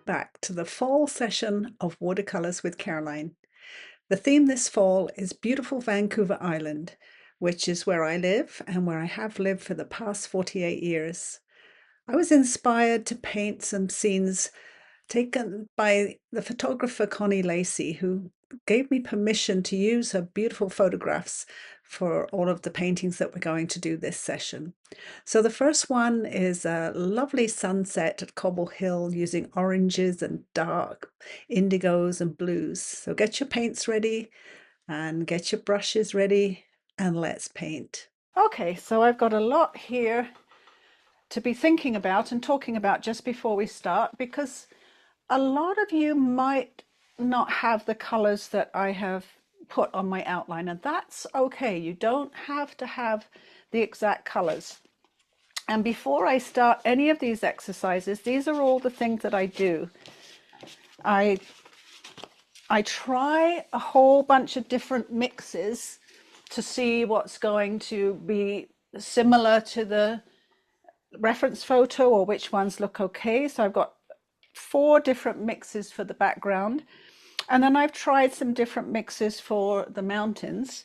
back to the fall session of Watercolours with Caroline. The theme this fall is beautiful Vancouver Island, which is where I live and where I have lived for the past 48 years. I was inspired to paint some scenes taken by the photographer Connie Lacy, who gave me permission to use her beautiful photographs for all of the paintings that we're going to do this session. So the first one is a lovely sunset at Cobble Hill using oranges and dark indigos and blues. So get your paints ready and get your brushes ready and let's paint. Okay, so I've got a lot here to be thinking about and talking about just before we start, because a lot of you might not have the colors that I have put on my outline, and that's okay. You don't have to have the exact colors. And before I start any of these exercises, these are all the things that I do. I try a whole bunch of different mixes to see what's going to be similar to the reference photo or which ones look okay. So I've got 4 different mixes for the background, and then I've tried some different mixes for the mountains,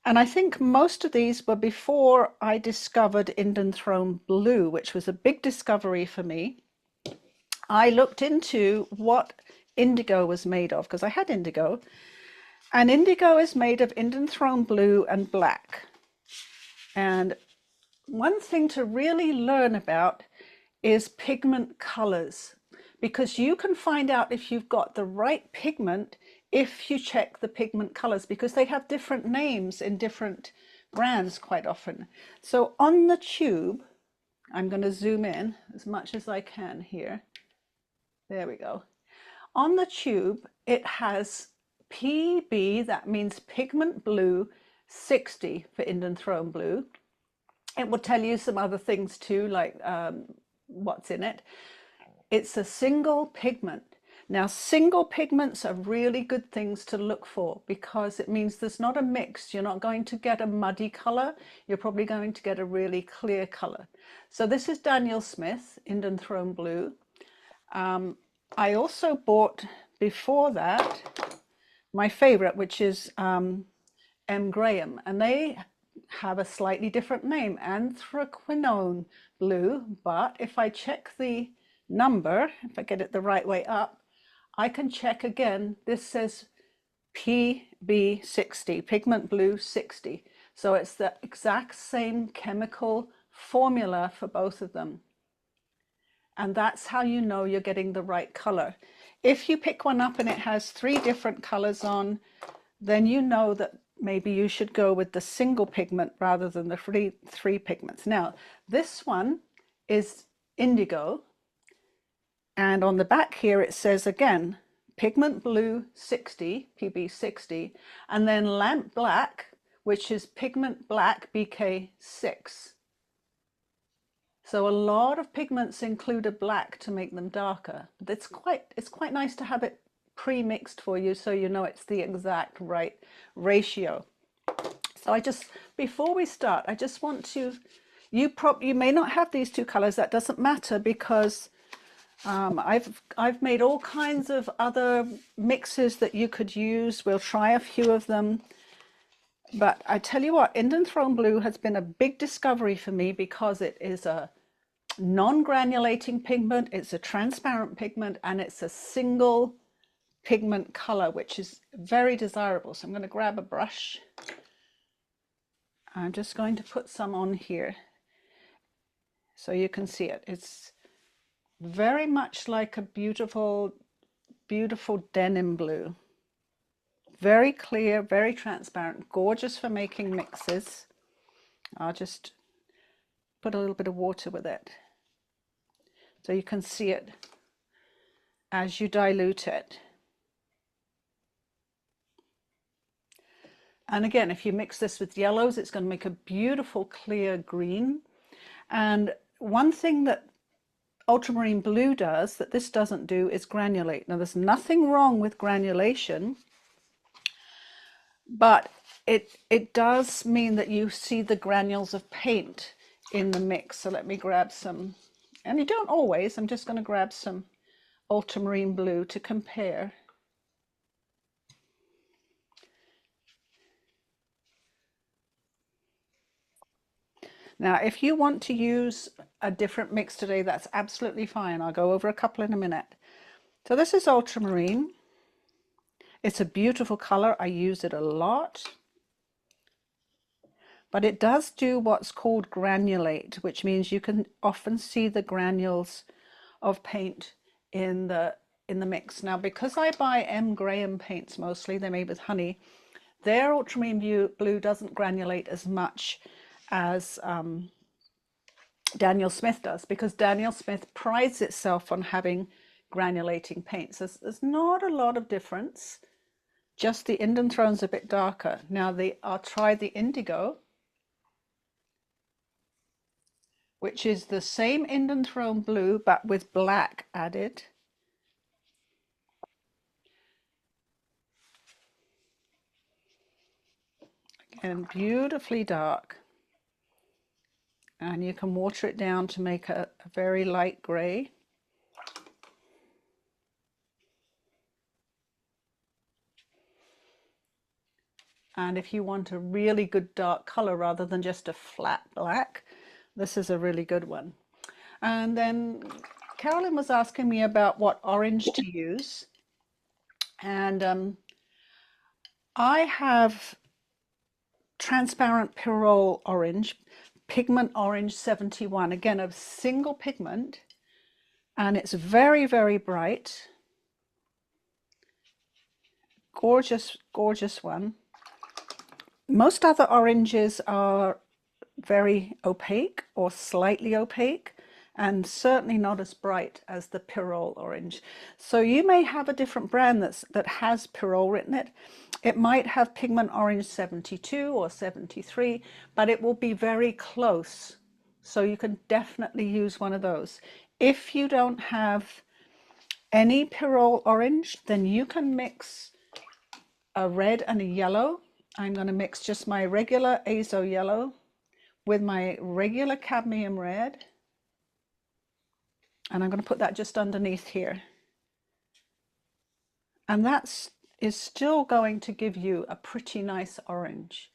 and I think most of these were before I discovered Indanthrone Blue, which was a big discovery for me. I looked into what indigo was made of because I had indigo, and indigo is made of Indanthrone Blue and black. And one thing to really learn about is pigment colors, because you can find out if you've got the right pigment if you check the pigment colors, because they have different names in different brands quite often. So on the tube, I'm going to zoom in as much as I can here. There we go. On the tube, it has PB, that means pigment blue, 60 for Indanthrone Blue. It will tell you some other things too, like what's in it. It's a single pigment. Now, single pigments are really good things to look for because it means there's not a mix. You're not going to get a muddy color. You're probably going to get a really clear color. So this is Daniel Smith, Indanthrone Blue. I also bought before that my favorite, which is M. Graham, and they have a slightly different name, Anthraquinone Blue, but if I check the number, if I get it the right way up, I can check again. This says PB60, Pigment Blue 60. So it's the exact same chemical formula for both of them. And that's how you know you're getting the right color. If you pick one up and it has 3 different colors on, then you know that maybe you should go with the single pigment rather than the three pigments. Now, this one is indigo. And on the back here, it says again, pigment blue 60, PB 60, and then lamp black, which is pigment black BK 6. So a lot of pigments include a black to make them darker. But it's quite nice to have it pre-mixed for you so you know it's the exact right ratio. So before we start, I just want to, you may not have these 2 colors. That doesn't matter because I've made all kinds of other mixes that you could use. We'll try a few of them. But I tell you what, Indanthrone Blue has been a big discovery for me because it is a non-granulating pigment, it's a transparent pigment, and it's a single pigment color, which is very desirable. So I'm going to grab a brush. I'm just going to put some on here so you can see it. It's very much like a beautiful, beautiful denim blue. Very clear, very transparent, gorgeous for making mixes. I'll just put a little bit of water with it so you can see it as you dilute it. And again, if you mix this with yellows, it's going to make a beautiful clear green. And one thing that ultramarine blue does that this doesn't do is granulate. Now, there's nothing wrong with granulation, but it does mean that you see the granules of paint in the mix. So let me grab some, and you don't always, I'm just going to grab some ultramarine blue to compare. Now, if you want to use a different mix today, that's absolutely fine. I'll go over a couple in a minute. So this is ultramarine. It's a beautiful color. I use it a lot. But it does do what's called granulate, which means you can often see the granules of paint in the mix. Now, because I buy M. Graham paints mostly, they're made with honey, their ultramarine blue doesn't granulate as much as Daniel Smith does, because Daniel Smith prides itself on having granulating paints. There's not a lot of difference, just the Indanthrone's a bit darker. Now I'll try the Indigo, which is the same Indanthrone Blue but with black added. And beautifully dark. And you can water it down to make a very light gray. And if you want a really good dark color rather than just a flat black, this is a really good one. And then Carolyn was asking me about what orange to use. And I have transparent Pyrrole orange, pigment orange 71, again a single pigment, and it's very, very bright. Gorgeous, gorgeous one. Most other oranges are very opaque or slightly opaque, and certainly not as bright as the Pyrrole orange. So you may have a different brand that has Pyrrole written it. It might have pigment orange 72 or 73, but it will be very close. So you can definitely use one of those. If you don't have any Pyrrole orange, then you can mix a red and a yellow. I'm going to mix just my regular azo yellow with my regular cadmium red. And I'm going to put that just underneath here. And that is still going to give you a pretty nice orange.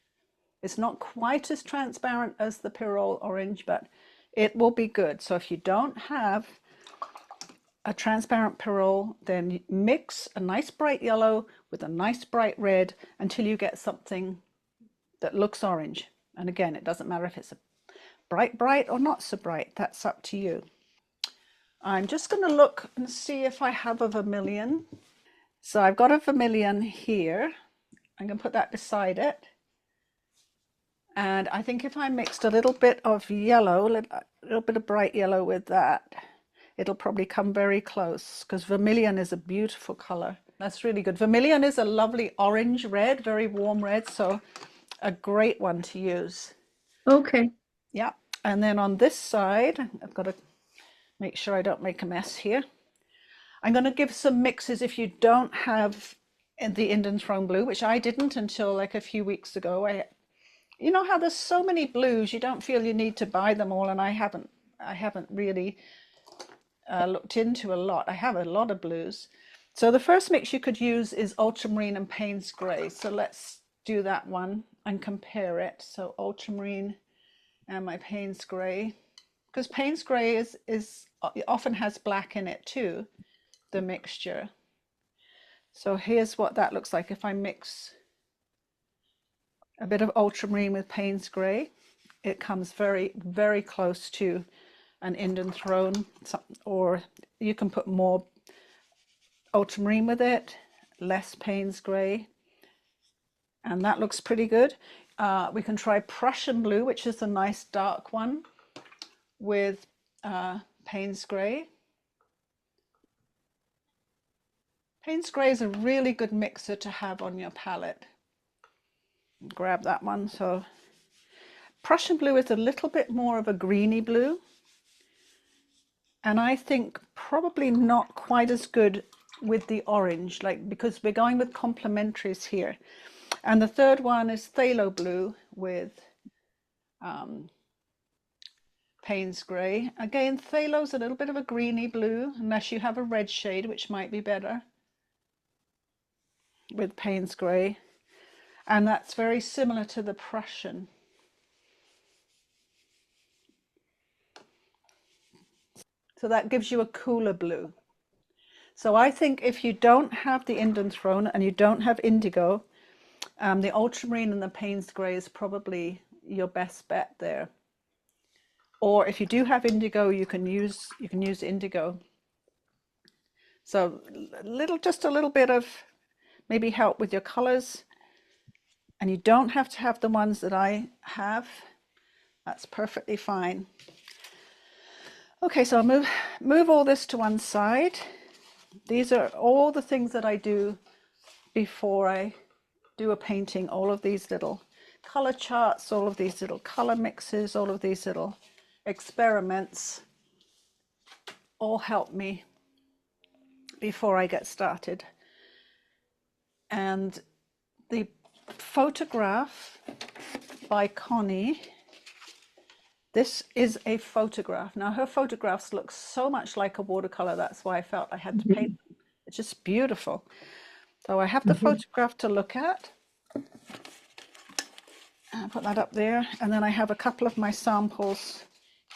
It's not quite as transparent as the Pyrrole orange, but it will be good. So if you don't have a transparent Pyrrole, then mix a nice bright yellow with a nice bright red until you get something that looks orange. And again, it doesn't matter if it's a bright or not so bright. That's up to you. I'm just going to look and see if I have a vermilion. So I've got a vermilion here. I'm going to put that beside it. And I think if I mixed a little bit of yellow, a little bit of bright yellow with that, it'll probably come very close, because vermilion is a beautiful color. That's really good. Vermilion is a lovely orange red, very warm red, so a great one to use. Okay. Yeah. And then on this side, I've got to make sure I don't make a mess here. I'm going to give some mixes if you don't have the Indanthrone Blue, which I didn't until like a few weeks ago. You know how there's so many blues, you don't feel you need to buy them all, and I haven't really looked into a lot. I have a lot of blues. So the first mix you could use is ultramarine and Payne's Grey. So let's do that one and compare it. So ultramarine and my Payne's Grey, because Payne's Grey is often has black in it too, the mixture. So here's what that looks like if I mix a bit of ultramarine with Payne's Grey. It comes very, very close to an Indanthrone, or you can put more ultramarine with it, less Payne's Grey, and that looks pretty good. We can try Prussian Blue, which is a nice dark one, with Payne's Grey. Payne's Grey is a really good mixer to have on your palette. Grab that one. So Prussian Blue is a little bit more of a greeny blue, and I think probably not quite as good with the orange, because we're going with complementaries here. And the third one is Phthalo Blue with Payne's grey. Again, Phthalo's a little bit of a greeny blue, unless you have a red shade, which might be better with Payne's grey. And that's very similar to the Prussian. So that gives you a cooler blue. So I think if you don't have the Indanthrone and you don't have Indigo, the ultramarine and the Payne's grey is probably your best bet there. Or if you do have Indigo, you can use Indigo. So just a little bit of maybe help with your colors. And you don't have to have the ones that I have. That's perfectly fine. Okay, so I'll move all this to one side. These are all the things that I do before I do a painting. All of these little color charts, all of these little color mixes, all of these little experiments all help me before I get started. And the photograph by Connie, this is a photograph. Now her photographs look so much like a watercolor, that's why I felt I had to paint them. It's just beautiful. So I have the photograph to look at. I'll put that up there, and then I have a couple of my samples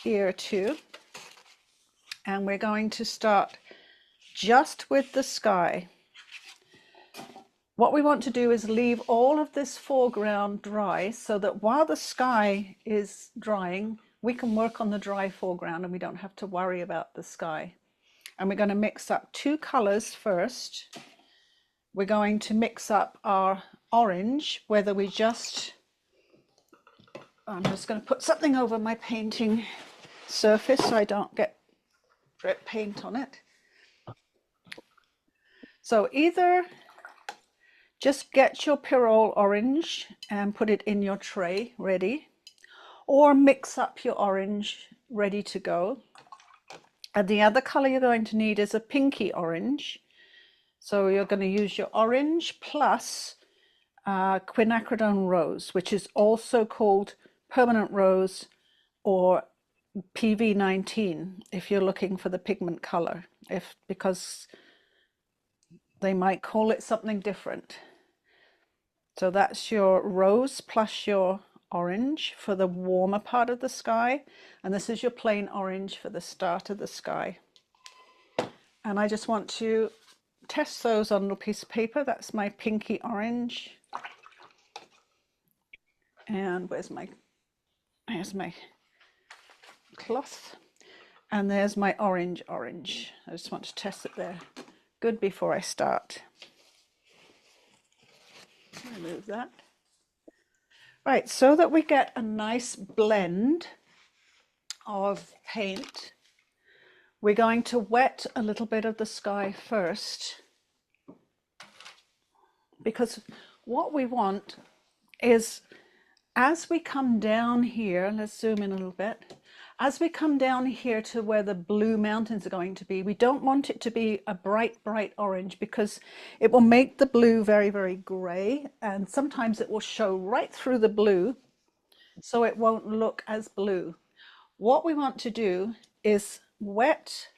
here too. And we're going to start just with the sky. What we want to do is leave all of this foreground dry so that while the sky is drying, we can work on the dry foreground and we don't have to worry about the sky. And we're going to mix up two colors first. We're going to mix up our orange, whether we just, I'm just going to put something over my painting surface so I don't get drip paint on it. So either just get your Pyrrole orange and put it in your tray ready, or mix up your orange ready to go. And the other color you're going to need is a pinky orange. So you're going to use your orange plus Quinacridone Rose, which is also called Permanent Rose or PV19 if you're looking for the pigment color, because they might call it something different. So that's your rose plus your orange for the warmer part of the sky, and this is your plain orange for the start of the sky. And I just want to test those on a little piece of paper. That's my pinky orange. And here's my cloth. And there's my orange. I just want to test it there. Good before I start. Remove that. Right, so that we get a nice blend of paint, we're going to wet a little bit of the sky first, because what we want is, as we come down here, let's zoom in a little bit, as we come down here to where the blue mountains are going to be, we don't want it to be a bright orange, because it will make the blue very, very gray, and sometimes it will show right through the blue, so it won't look as blue. What we want to do is wet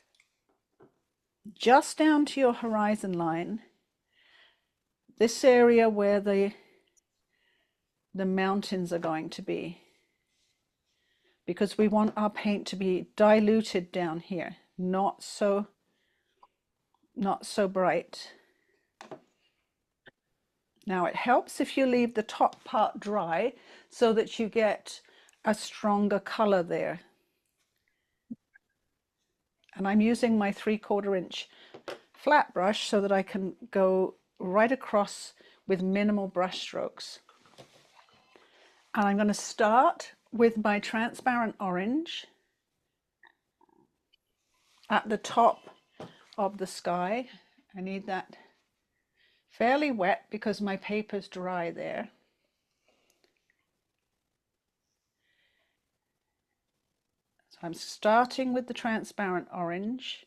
just down to your horizon line, this area where the mountains are going to be, because we want our paint to be diluted down here, not so bright. Now it helps if you leave the top part dry so that you get a stronger color there. And I'm using my 3/4 inch flat brush so that I can go right across with minimal brush strokes. And I'm going to start with my transparent orange at the top of the sky. I need that fairly wet because my paper's dry there. So I'm starting with the transparent orange,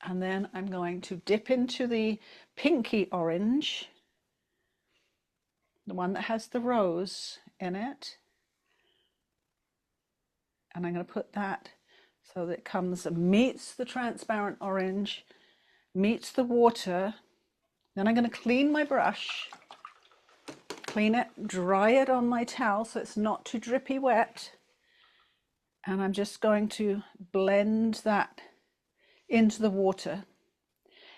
and then I'm going to dip into the pinky orange, the one that has the rose in it. and I'm going to put that so that it comes and meets the transparent orange, meets the water. Then I'm going to clean my brush, clean it, dry it on my towel so it's not too drippy wet. And I'm just going to blend that into the water.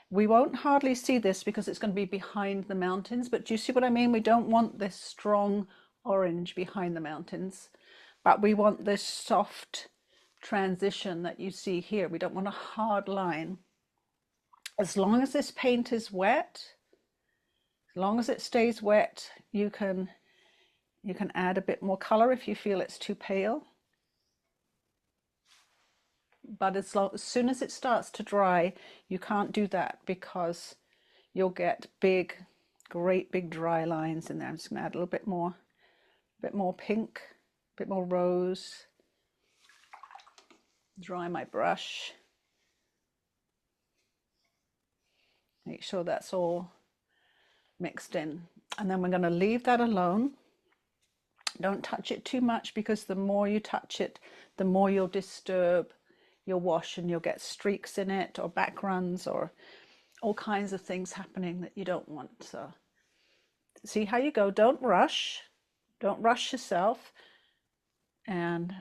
We won't hardly see this because it's going to be behind the mountains, but do you see what I mean? We don't want this strong orange behind the mountains, but we want this soft transition that you see here. We don't want a hard line. As long as this paint is wet, as long as it stays wet, you can add a bit more color if you feel it's too pale. But as soon as it starts to dry, you can't do that because you'll get great big dry lines in there. I'm just going to add a little bit more pink, a bit more rose. Dry my brush. Make sure that's all mixed in. And then we're going to leave that alone. Don't touch it too much because the more you touch it, the more you'll disturb your wash and you'll get streaks in it or back runs or all kinds of things happening that you don't want. So see how you go. Don't rush yourself, and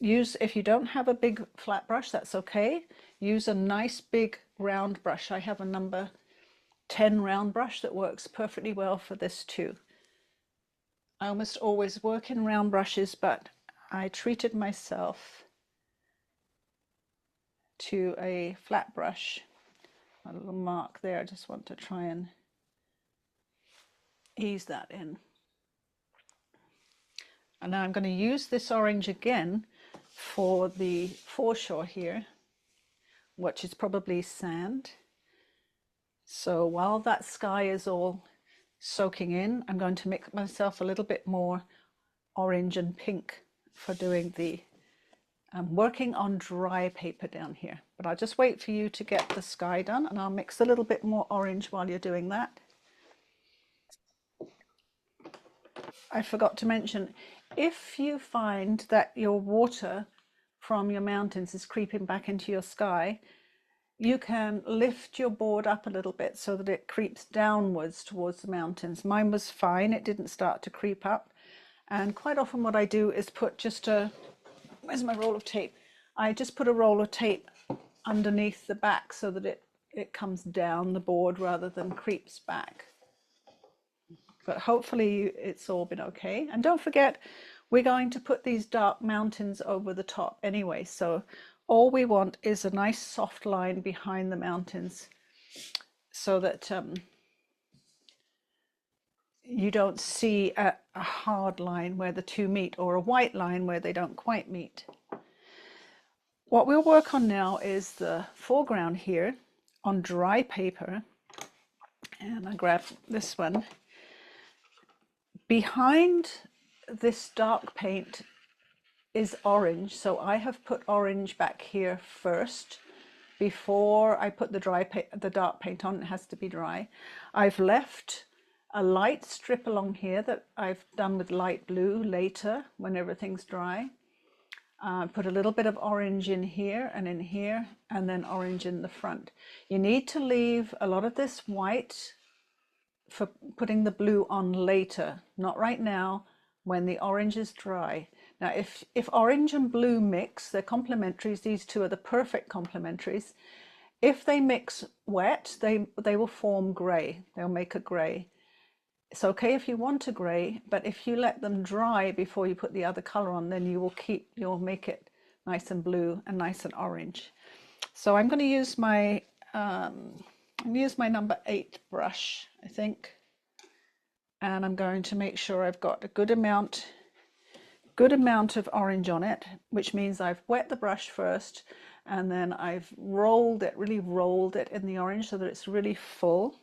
if you don't have a big flat brush, that's okay. Use a nice big round brush. I have a number 10 round brush that works perfectly well for this too. I almost always work in round brushes, but I treated myself to a flat brush. A little mark there. I just want to try and ease that in. And now I'm going to use this orange again for the foreshore here, which is probably sand. So while that sky is all soaking in, I'm going to make myself a little bit more orange and pink for doing the I'm working on dry paper down here, but I'll just wait for you to get the sky done and I'll mix a little bit more orange while you're doing that. I forgot to mention, if you find that your water from your mountains is creeping back into your sky, you can lift your board up a little bit so that it creeps downwards towards the mountains. Mine was fine, it didn't start to creep up. And quite often what I do is put just where's my roll of tape? I just put a roll of tape underneath the back so that it comes down the board rather than creeps back. But hopefully it's all been okay. And don't forget, we're going to put these dark mountains over the top anyway. So all we want is a nice soft line behind the mountains so that you don't see a hard line where the two meet or a white line where they don't quite meet. What we'll work on now is the foreground here on dry paper. And I grab this one. Behind this dark paint is orange, so I have put orange back here first before I put the dark paint on. It has to be dry. I've left a light strip along here that I've done with light blue later when everything's dry. Put a little bit of orange in here, and then orange in the front. You need to leave a lot of this white for putting the blue on later, not right now when the orange is dry. Now if orange and blue mix, they're complementaries. These two are the perfect complementaries. If they mix wet, they will form grey. They'll make a grey. It's okay if you want a grey, but if you let them dry before you put the other color on, then you'll make it nice and blue and nice and orange. So I'm going to use my number 8 brush, I think, and I'm going to make sure I've got a good amount of orange on it, which means I've wet the brush first and then I've really rolled it in the orange so that it's really full.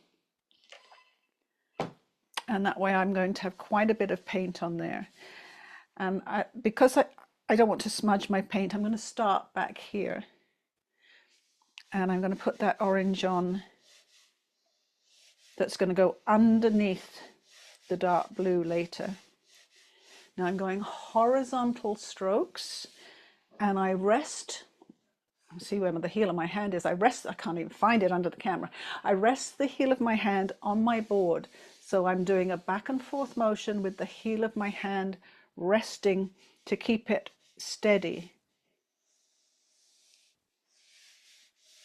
And that way I'm going to have quite a bit of paint on there. And because I don't want to smudge my paint, I'm going to start back here. And I'm going to put that orange on that's going to go underneath the dark blue later. Now I'm going horizontal strokes, and I rest. See where the heel of my hand is. I can't even find it under the camera. I rest the heel of my hand on my board. So I'm doing a back and forth motion with the heel of my hand resting to keep it steady.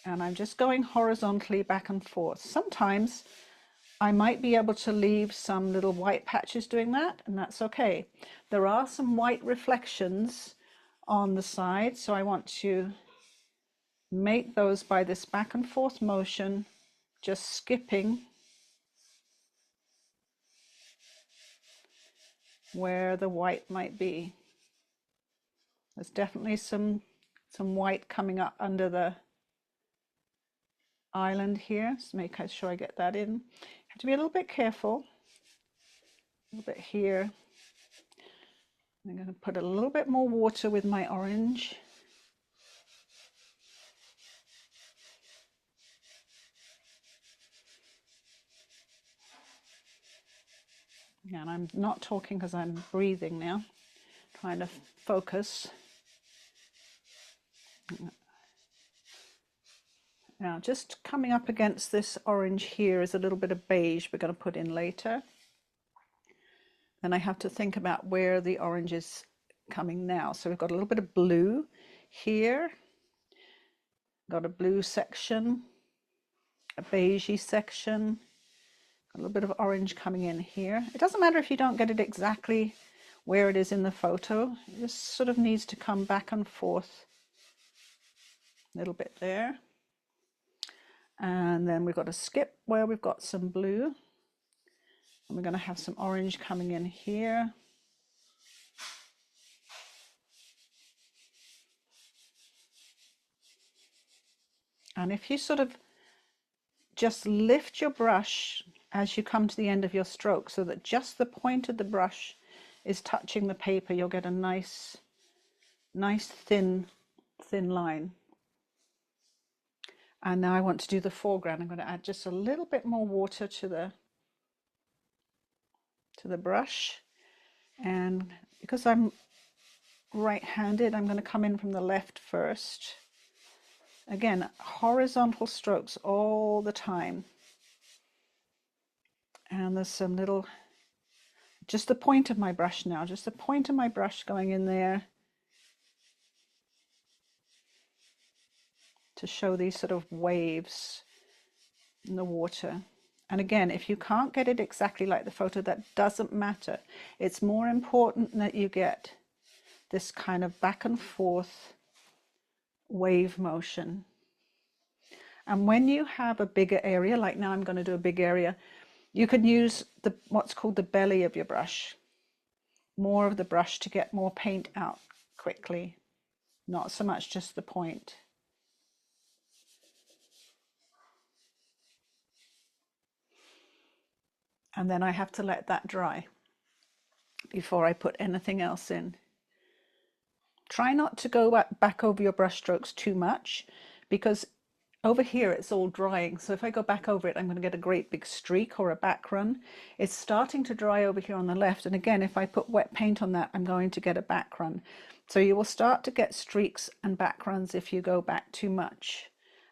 And I'm just going horizontally back and forth. Sometimes I might be able to leave some little white patches doing that, and that's okay. There are some white reflections on the side, so I want to make those by this back and forth motion, just skipping where the white might be. There's definitely some white coming up under the island here, so make sure I get that in. Have to be a little bit careful. A little bit here. I'm going to put a little bit more water with my orange. And I'm not talking because I'm breathing now, trying to focus. Now, just coming up against this orange here is a little bit of beige we're going to put in later. Then I have to think about where the orange is coming now. So we've got a little bit of blue here, got a blue section, a beigey section, a little bit of orange coming in here. It doesn't matter if you don't get it exactly where it is in the photo. It just sort of needs to come back and forth a little bit there. And then we've got a skip where we've got some blue. And we're going to have some orange coming in here. And if you sort of just lift your brush as you come to the end of your stroke so that just the point of the brush is touching the paper, you'll get a nice thin line. And now I want to do the foreground. I'm going to add just a little bit more water to the brush. And because I'm right-handed, I'm going to come in from the left first. Again, horizontal strokes all the time. And there's some little, just the point of my brush now, just the point of my brush going in there to show these sort of waves in the water. And again, if you can't get it exactly like the photo, that doesn't matter. It's more important that you get this kind of back and forth wave motion. And when you have a bigger area, like now I'm going to do a big area, you can use what's called the belly of your brush, more of the brush to get more paint out quickly, not so much just the point. And then I have to let that dry before I put anything else in. Try not to go back over your brush strokes too much, because over here it's all drying. So if I go back over it, I'm going to get a great big streak or a back run. It's starting to dry over here on the left. And again, if I put wet paint on that, I'm going to get a back run. So you will start to get streaks and back runs if you go back too much.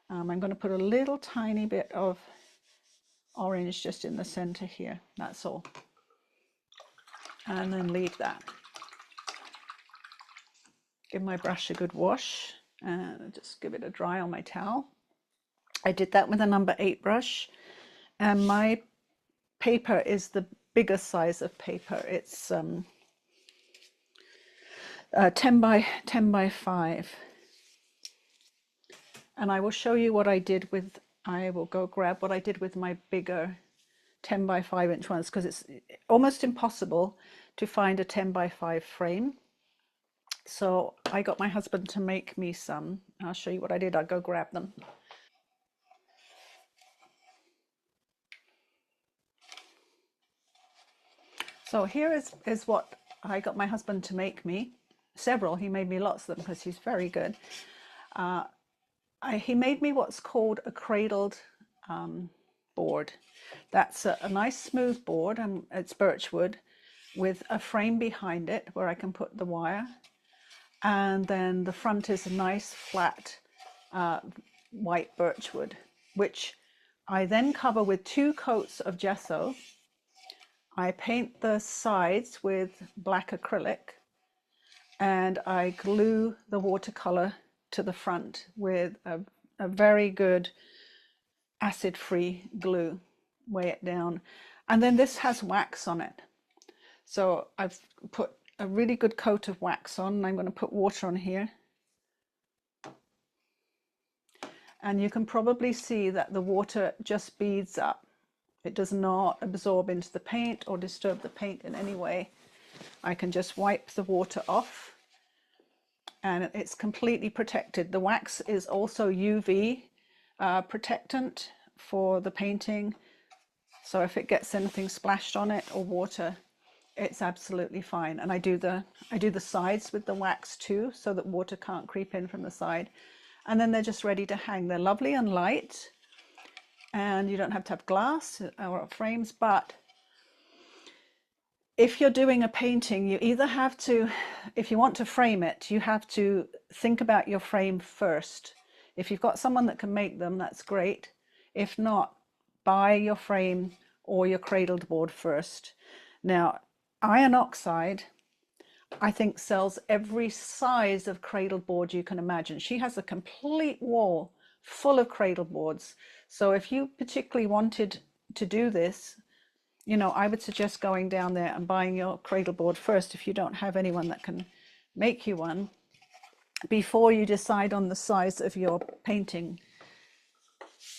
I'm going to put a little tiny bit of orange just in the center here. That's all. And then leave that. Give my brush a good wash and just give it a dry on my towel. I did that with a number 8 brush, and my paper is the biggest size of paper. It's 10 by 5. And I will show you what I did with, I will go grab what I did with my bigger 10 by 5 inch ones, because it's almost impossible to find a 10 by 5 frame. So I got my husband to make me some. I'll show you what I did. I'll go grab them. So here is what I got my husband to make me. Several. He made me lots of them because he's very good. He made me what's called a cradled board. That's a nice smooth board, and it's birch wood with a frame behind it where I can put the wire. And then the front is a nice flat white birchwood, which I then cover with 2 coats of gesso. I paint the sides with black acrylic, and I glue the watercolor to the front with a very good acid-free glue, weigh it down. And then this has wax on it. So I've put a really good coat of wax on, and I'm going to put water on here. And you can probably see that the water just beads up. It does not absorb into the paint or disturb the paint in any way. I can just wipe the water off and it's completely protected. The wax is also UV protectant for the painting. So if it gets anything splashed on it or water, it's absolutely fine. And I do the sides with the wax too, so that water can't creep in from the side. And then they're just ready to hang. They're lovely and light, and you don't have to have glass or frames. But if you're doing a painting, you either have to, if you want to frame it, you have to think about your frame first. If you've got someone that can make them, that's great. If not, buy your frame or your cradled board first. Now, iron oxide, I think, sells every size of cradle board you can imagine. She has a complete wall full of cradle boards. So if you particularly wanted to do this, you know, I would suggest going down there and buying your cradle board first if you don't have anyone that can make you one, before you decide on the size of your painting.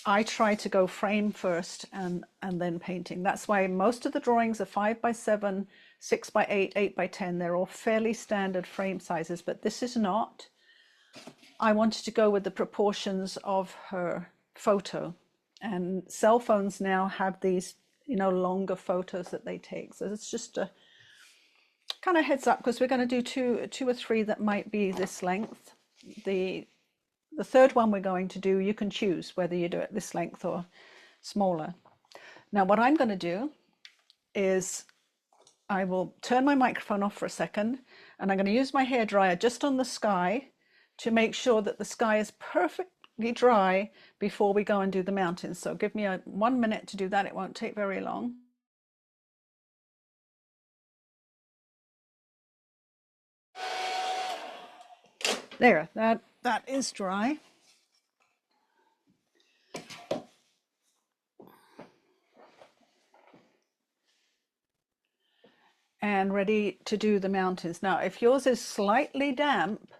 I try to go frame first and then painting. That's why most of the drawings are 5x7, 6x8, 8x10. They're all fairly standard frame sizes, but this is not. I wanted to go with the proportions of her photo, and cell phones now have these, you know, longer photos that they take. So it's just a kind of heads up, because we're going to do two or three that might be this length. The third one we're going to do, you can choose whether you do it this length or smaller. Now what I'm going to do is I will turn my microphone off for a second, and I'm going to use my hairdryer just on the sky to make sure that the sky is perfectly dry before we go and do the mountains. So give me 1 minute to do that. It won't take very long. There, that is dry. And ready to do the mountains. Now, if yours is slightly damp,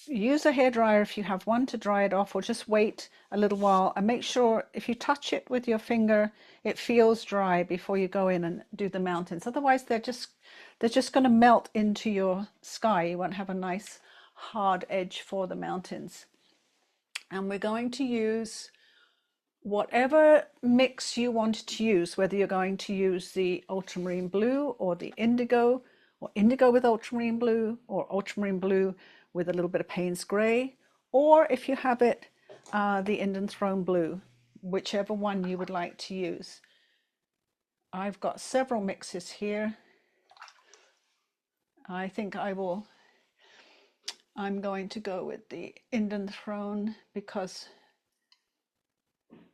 use a hairdryer if you have one to dry it off, or just wait a little while and make sure if you touch it with your finger, it feels dry before you go in and do the mountains. Otherwise, they're just going to melt into your sky. You won't have a nice hard edge for the mountains. And we're going to use whatever mix you want to use, whether you're going to use the ultramarine blue or the indigo, or indigo with ultramarine blue, or ultramarine blue with a little bit of Payne's grey, or if you have it, the Indanthrone Blue, whichever one you would like to use. I've got several mixes here. I think I'm going to go with the Indanthrone because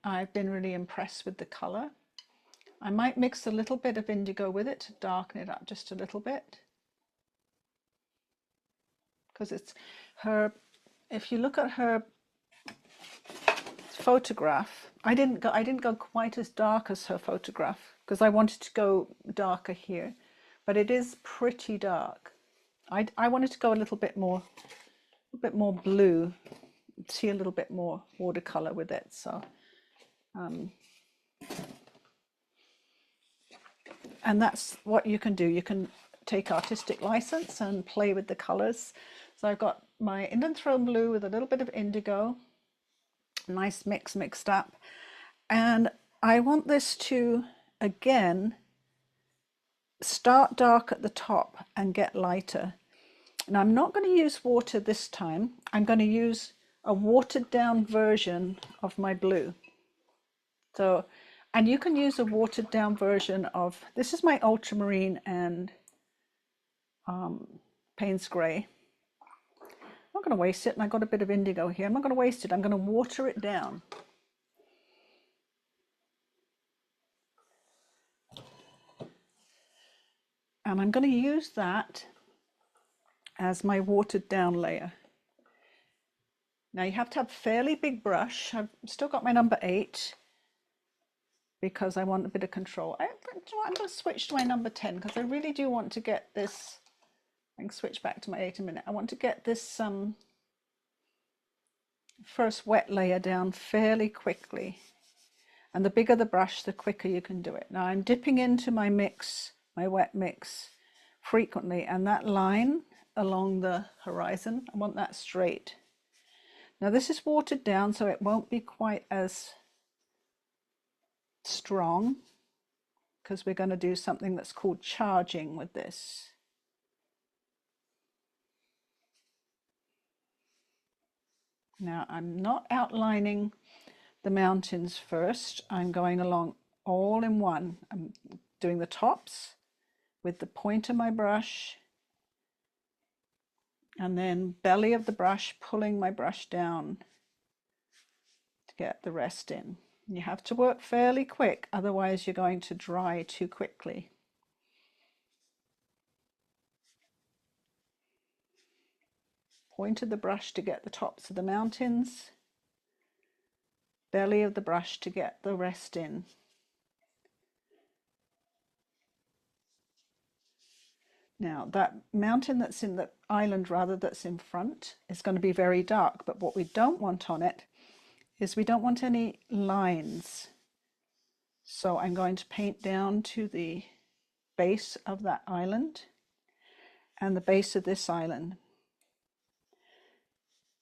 I've been really impressed with the color. I might mix a little bit of indigo with it to darken it up just a little bit, because it's her, if you look at her photograph, I didn't go quite as dark as her photograph because I wanted to go darker here, but it is pretty dark. I wanted to go a little bit more blue, see a little bit more watercolor with it. So and that's what you can do. You can take artistic license and play with the colors. So I've got my Indanthrone Blue with a little bit of indigo, nice mix mixed up, and I want this to again start dark at the top and get lighter. And I'm not going to use water this time. I'm going to use a watered down version of my blue. So And you can use a watered down version of, this is my ultramarine and Payne's grey. I'm not going to waste it, and I got a bit of indigo here. I'm not going to waste it. I'm going to water it down. And I'm going to use that as my watered down layer. Now you have to have a fairly big brush. I've still got my number 8 because I want a bit of control. I'm going to switch to my number 10 because I really do want to get this. I can switch back to my 8 in a minute. I want to get this first wet layer down fairly quickly. And the bigger the brush, the quicker you can do it. Now I'm dipping into my mix, my wet mix, frequently, and that line along the horizon, I want that straight. Now this is watered down, so it won't be quite as strong because we're going to do something that's called charging with this. Now I'm not outlining the mountains first. I'm going along all in one. I'm doing the tops with the point of my brush, and then belly of the brush, pulling my brush down to get the rest in. You have to work fairly quick, otherwise you're going to dry too quickly. Point of the brush to get the tops of the mountains, belly of the brush to get the rest in. Now that mountain that's in the island, rather, that's in front, is going to be very dark, but what we don't want on it is we don't want any lines. So I'm going to paint down to the base of that island and the base of this island,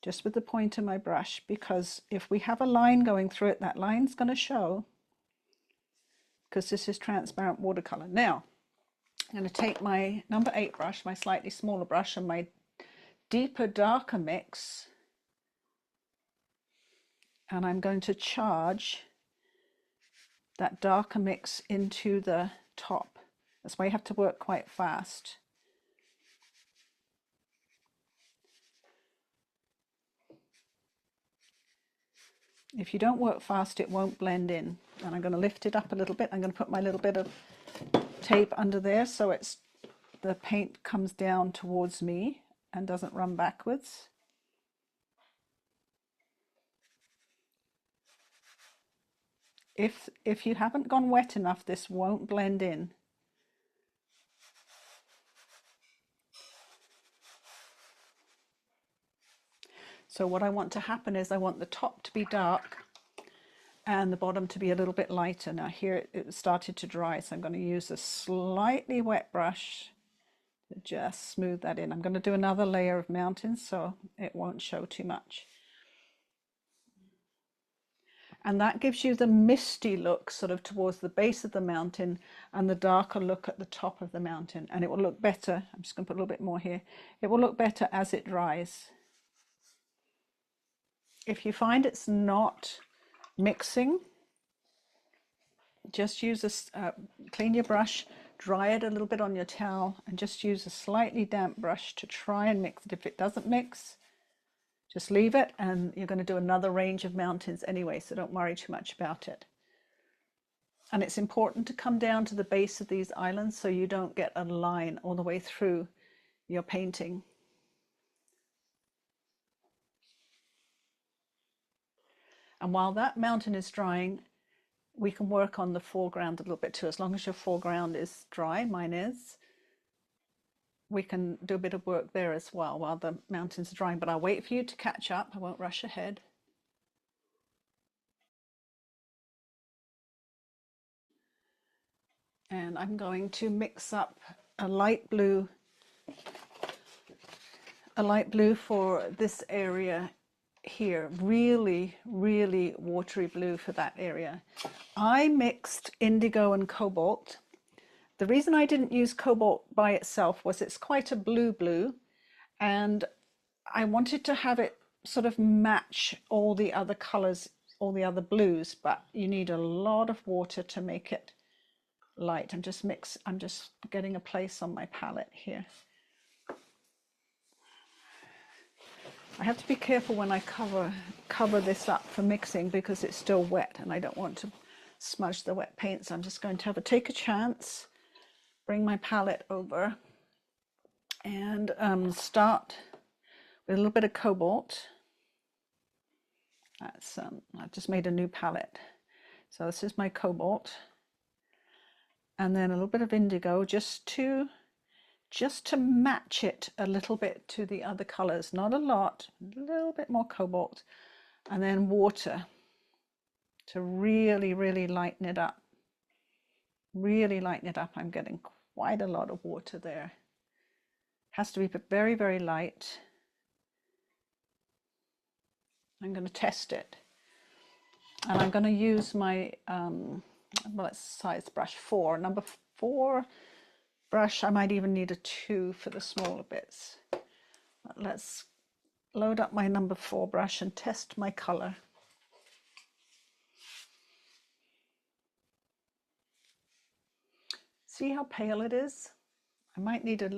just with the point of my brush, because if we have a line going through it, that line's going to show, because this is transparent watercolor. Now I'm going to take my number 8 brush, my slightly smaller brush, and my deeper, darker mix, and I'm going to charge that darker mix into the top. That's why you have to work quite fast. If you don't work fast, it won't blend in. And I'm going to lift it up a little bit. I'm going to put my little bit of tape under there so it's the paint comes down towards me and doesn't run backwards. If you haven't gone wet enough, this won't blend in. So what I want to happen is I want the top to be dark and the bottom to be a little bit lighter. Now here it started to dry, so I'm going to use a slightly wet brush to just smooth that in. I'm going to do another layer of mountains so it won't show too much. And that gives you the misty look sort of towards the base of the mountain and the darker look at the top of the mountain. And it will look better. I'm just going to put a little bit more here. It will look better as it dries. If you find it's not mixing, just use clean your brush, dry it a little bit on your towel, and just use a slightly damp brush to try and mix it. If it doesn't mix, just leave it, and you're going to do another range of mountains anyway, so don't worry too much about it. And it's important to come down to the base of these islands so you don't get a line all the way through your painting. And while that mountain is drying, we can work on the foreground a little bit too. As long as your foreground is dry, mine is, we can do a bit of work there as well while the mountains are drying. But I'll wait for you to catch up. I won't rush ahead. And I'm going to mix up a light blue for this area here, really watery blue for that area. I mixed indigo and cobalt. The reason I didn't use cobalt by itself was it's quite a blue, and I wanted to have it sort of match all the other colors all the other blues, but you need a lot of water to make it light. I'm just getting a place on my palette here. I have to be careful when I cover this up for mixing because it's still wet and I don't want to smudge the wet paint. So I'm just going to take a chance, bring my palette over, and start with a little bit of cobalt. That's I've just made a new palette. So this is my cobalt. And then a little bit of indigo just to match it a little bit to the other colors. Not a lot, a little bit more cobalt. And then water to really, really lighten it up. Really lighten it up. I'm getting quite a lot of water there. Has to be very, very light. I'm going to test it. And I'm going to use my, well, it's size brush 4. Number 4 brush. I might even need a 2 for the smaller bits. But let's load up my number 4 brush and test my color. See how pale it is? I might need a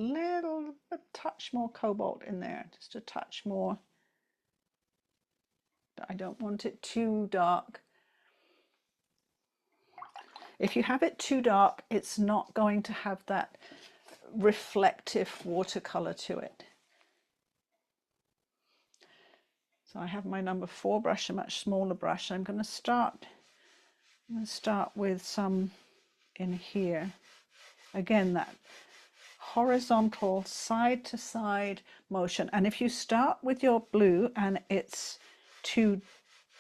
touch more cobalt in there, just a touch more. I don't want it too dark. If you have it too dark, it's not going to have that reflective watercolor to it. So I have my number 4 brush, a much smaller brush. I'm going to start with some in here. Again, that horizontal side to side motion. And if you start with your blue and it's too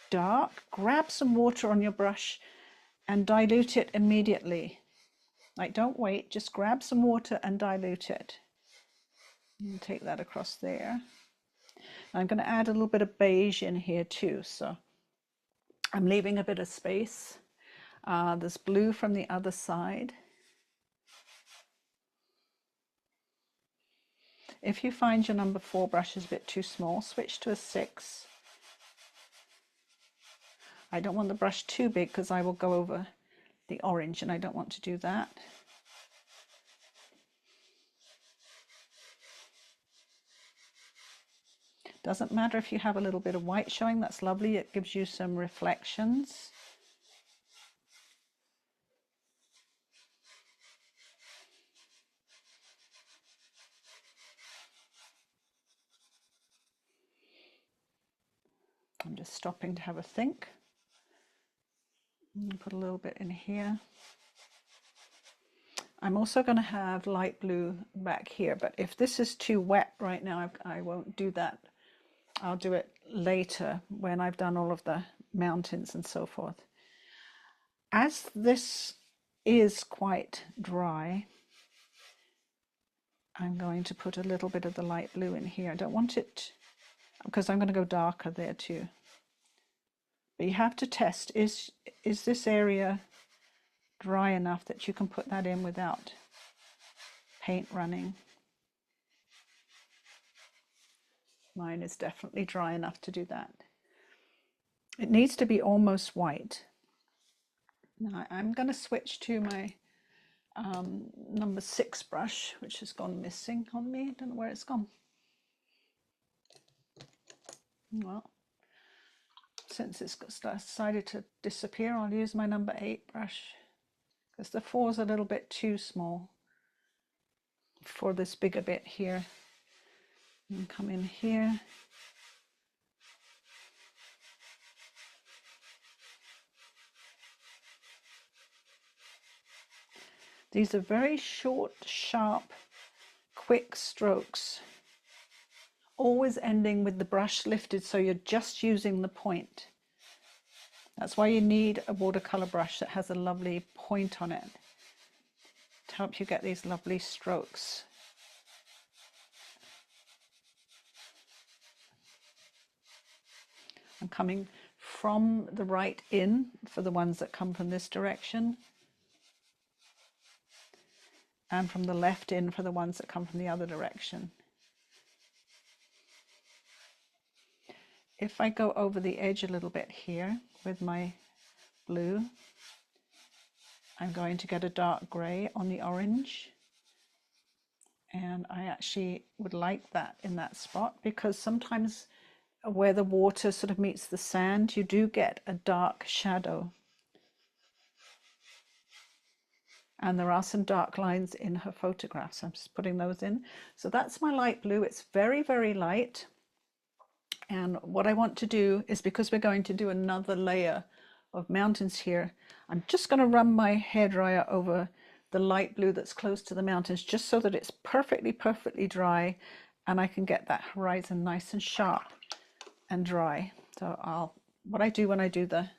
dark, grab some water on your brush and dilute it immediately. Like, don't wait, just grab some water and dilute it. And take that across there. I'm going to add a little bit of beige in here too, so I'm leaving a bit of space. There's blue from the other side. If you find your number 4 brush is a bit too small, switch to a 6. I don't want the brush too big because I will go over the orange and I don't want to do that. Doesn't matter if you have a little bit of white showing, that's lovely. It gives you some reflections. I'm just stopping to have a think. Put a little bit in here. I'm also going to have light blue back here, but if this is too wet right now, I won't do that. I'll do it later when I've done all of the mountains and so forth. As this is quite dry, I'm going to put a little bit of the light blue in here. I don't want it, because I'm going to go darker there too. But you have to test, is this area dry enough that you can put that in without paint running? Mine is definitely dry enough to do that. It needs to be almost white. Now I'm going to switch to my number 6 brush, which has gone missing on me. I don't know where it's gone. Well, since it's decided to disappear, I'll use my number 8 brush because the 4 is a little bit too small for this bigger bit here. And come in here. These are very short, sharp, quick strokes, always ending with the brush lifted so you're just using the point. That's why you need a watercolor brush that has a lovely point on it to help you get these lovely strokes. I'm coming from the right in for the ones that come from this direction, and from the left in for the ones that come from the other direction. if I go over the edge a little bit here with my blue, I'm going to get a dark grey on the orange. And I actually would like that in that spot, because sometimes where the water sort of meets the sand, you do get a dark shadow. And there are some dark lines in her photographs. I'm just putting those in. So that's my light blue. It's very, very light. And what I want to do is, because we're going to do another layer of mountains here, I'm just going to run my hairdryer over the light blue that's close to the mountains, just so that it's perfectly, perfectly dry, and I can get that horizon nice and sharp and dry. So what I do when I do the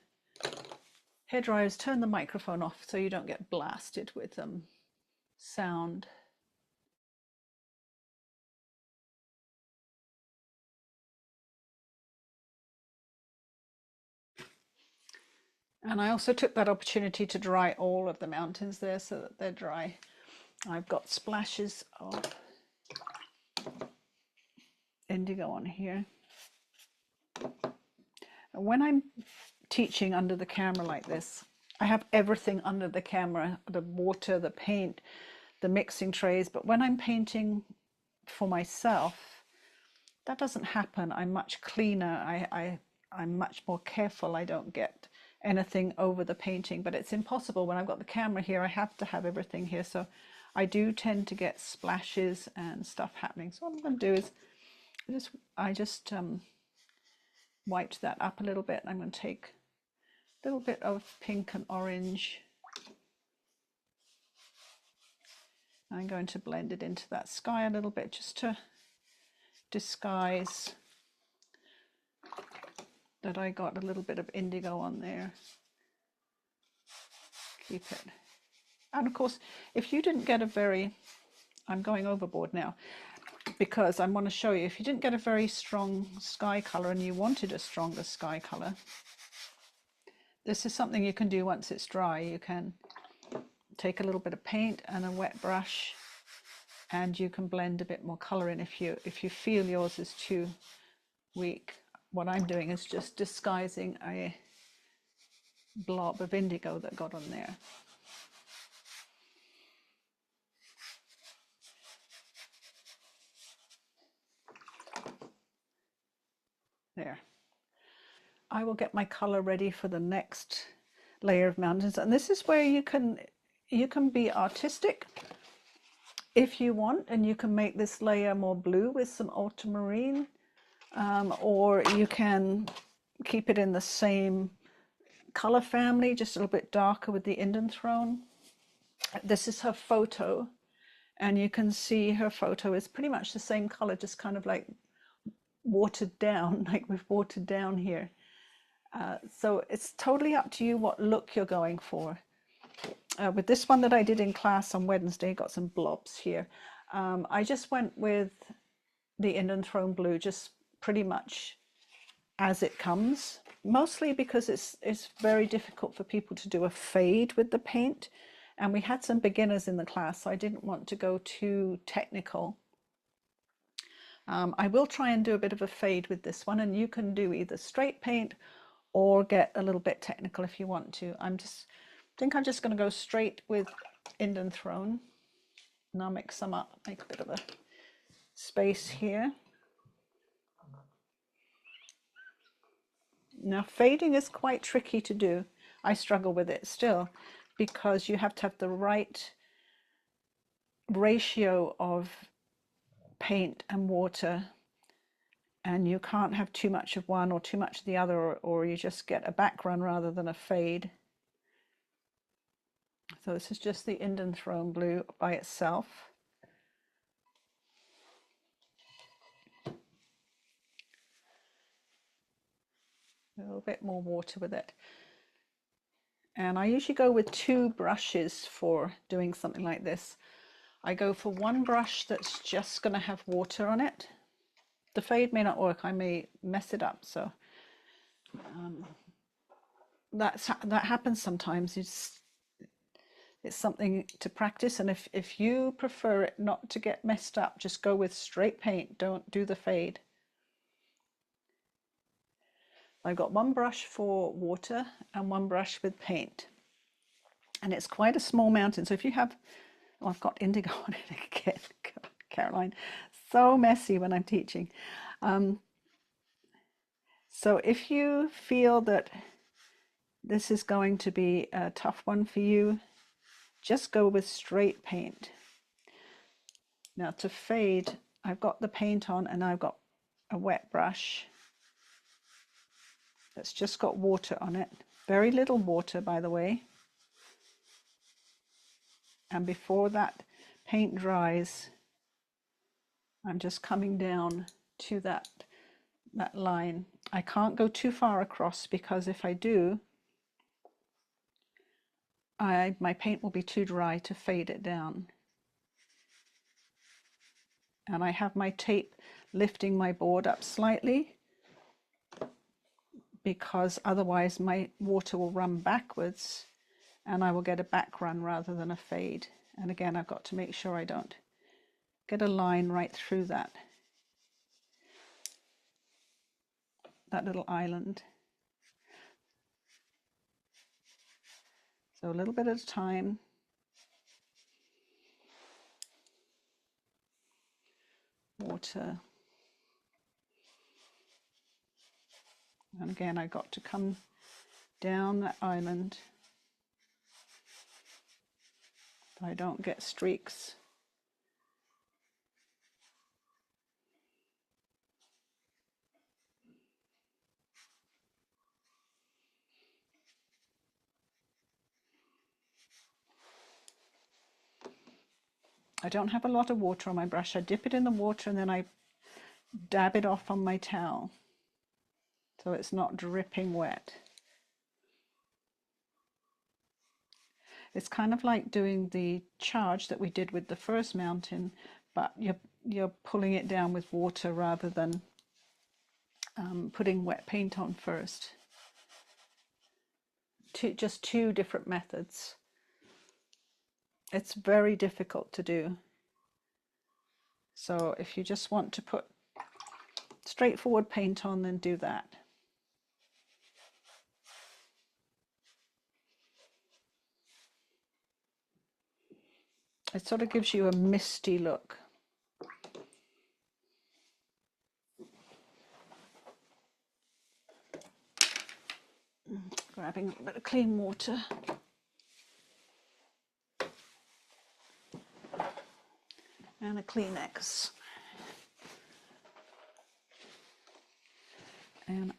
hairdryer is turn the microphone off so you don't get blasted with sound. And I also took that opportunity to dry all of the mountains there so that they're dry. I've got splashes of indigo on here. And when I'm teaching under the camera like this, I have everything under the camera, the water, the paint, the mixing trays. But when I'm painting for myself, that doesn't happen. I'm much cleaner. I'm much more careful. I don't get anything over the painting, but it's impossible when I've got the camera here. I have to have everything here, so I do tend to get splashes and stuff happening. So what I'm going to do is I just wiped that up a little bit. I'm going to take a little bit of pink and orange. I'm going to blend it into that sky a little bit, just to disguise that I got a little bit of indigo on there. Keep it. And of course, if you didn't get a very, I'm going overboard now, because I want to show you, if you didn't get a very strong sky color and you wanted a stronger sky color, this is something you can do once it's dry. You can take a little bit of paint and a wet brush, and you can blend a bit more color in if you feel yours is too weak. What I'm doing is just disguising a blob of indigo that got on there. There. I will get my color ready for the next layer of mountains, and this is where you can be artistic if you want, and you can make this layer more blue with some ultramarine, or you can keep it in the same color family, just a little bit darker with the Indanthrone. This is her photo, and you can see her photo is pretty much the same color, just kind of like watered down, like we've watered down here. So it's totally up to you what look you're going for. With this one that I did in class on Wednesday, got some blobs here. I just went with the Indanthrone Blue, just pretty much as it comes, mostly because it's very difficult for people to do a fade with the paint, and we had some beginners in the class, so I didn't want to go too technical. I will try and do a bit of a fade with this one, and you can do either straight paint or get a little bit technical if you want to. I think I'm just going to go straight with Indanthrone, and I'll mix them up, make a bit of a space here. Now fading is quite tricky to do. I struggle with it still, because you have to have the right ratio of paint and water, and you can't have too much of one or too much of the other, or you just get a background rather than a fade. So this is just the Indanthrone Blue by itself. A little bit more water with it. And I usually go with 2 brushes for doing something like this. I go for one brush that's just going to have water on it. The fade may not work, I may mess it up, so that happens sometimes. It's something to practice, and if you prefer it not to get messed up, just go with straight paint, don't do the fade. I've got one brush for water and one brush with paint. And it's quite a small mountain. So if you have, oh, I've got indigo on it again, Caroline. So messy when I'm teaching. So if you feel that this is going to be a tough one for you, just go with straight paint. Now to fade, I've got the paint on and I've got a wet brush that's just got water on it. Very little water, by the way. And before that paint dries, I'm just coming down to that line. I can't go too far across because if I do, my paint will be too dry to fade it down. And I have my tape lifting my board up slightly because otherwise my water will run backwards and I will get a back run rather than a fade. And again, I've got to make sure I don't get a line right through that little island. So a little bit at a time. Water. And again, I got to come down that island so I don't get streaks. I don't have a lot of water on my brush. I dip it in the water and then I dab it off on my towel so it's not dripping wet. It's kind of like doing the charge that we did with the first mountain, but you're pulling it down with water rather than putting wet paint on first. Just two different methods. It's very difficult to do. So if you just want to put straightforward paint on, then do that. It sort of gives you a misty look. Grabbing a bit of clean water. And a Kleenex. And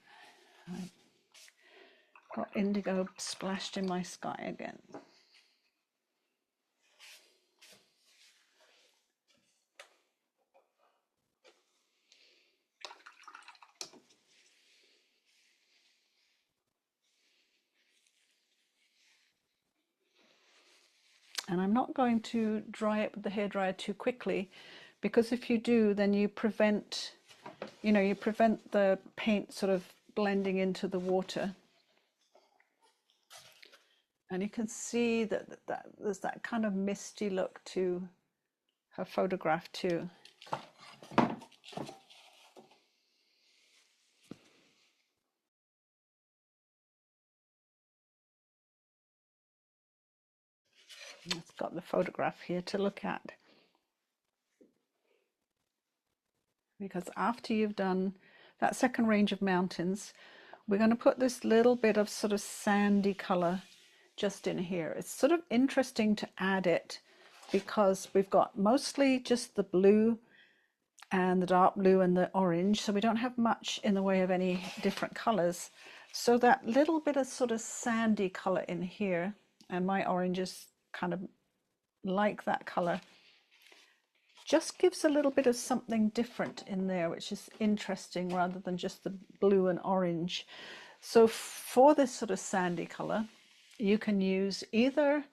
I've got indigo splashed in my sky again. And I'm not going to dry it with the hairdryer too quickly, because if you do, then you prevent the paint sort of blending into the water. And you can see that there's that kind of misty look to her photograph too. It's got the photograph here to look at. Because after you've done that second range of mountains, we're going to put this little bit of sort of sandy color just in here. It's sort of interesting to add it because we've got mostly just the blue and the dark blue and the orange, so we don't have much in the way of any different colors. So that little bit of sort of sandy color in here, and my orange is kind of like that color, just gives a little bit of something different in there, which is interesting rather than just the blue and orange. So for this sort of sandy color, you can use either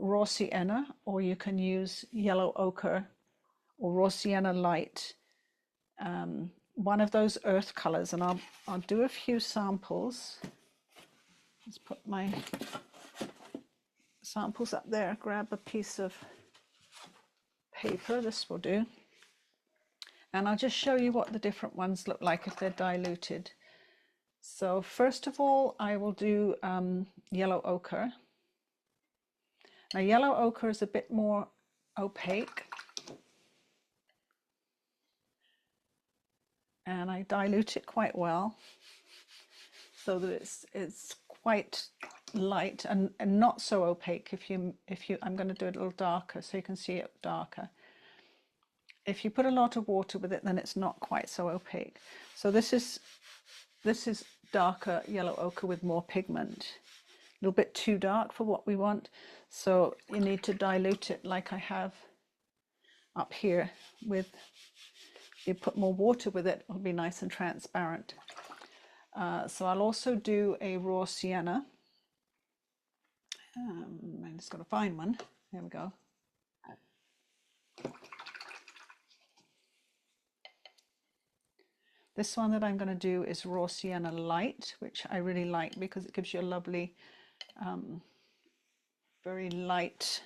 raw sienna, or you can use yellow ochre or raw sienna light, one of those earth colors. And I'll do a few samples. Let's put my samples up there. Grab a piece of paper, this will do, and I'll just show you what the different ones look like if they're diluted. So first of all, I will do yellow ochre. Now yellow ochre is a bit more opaque, and I dilute it quite well so that it's quite light and not so opaque. I'm going to do it a little darker so you can see it darker. If you put a lot of water with it, then it's not quite so opaque. So this is darker yellow ochre with more pigment. A little bit too dark for what we want, so you need to dilute it like I have up here. With, you put more water with it, it'll be nice and transparent. So I'll also do a raw sienna. I just got to find one. There we go. This one that I'm going to do is raw sienna light, which I really like because it gives you a lovely, very light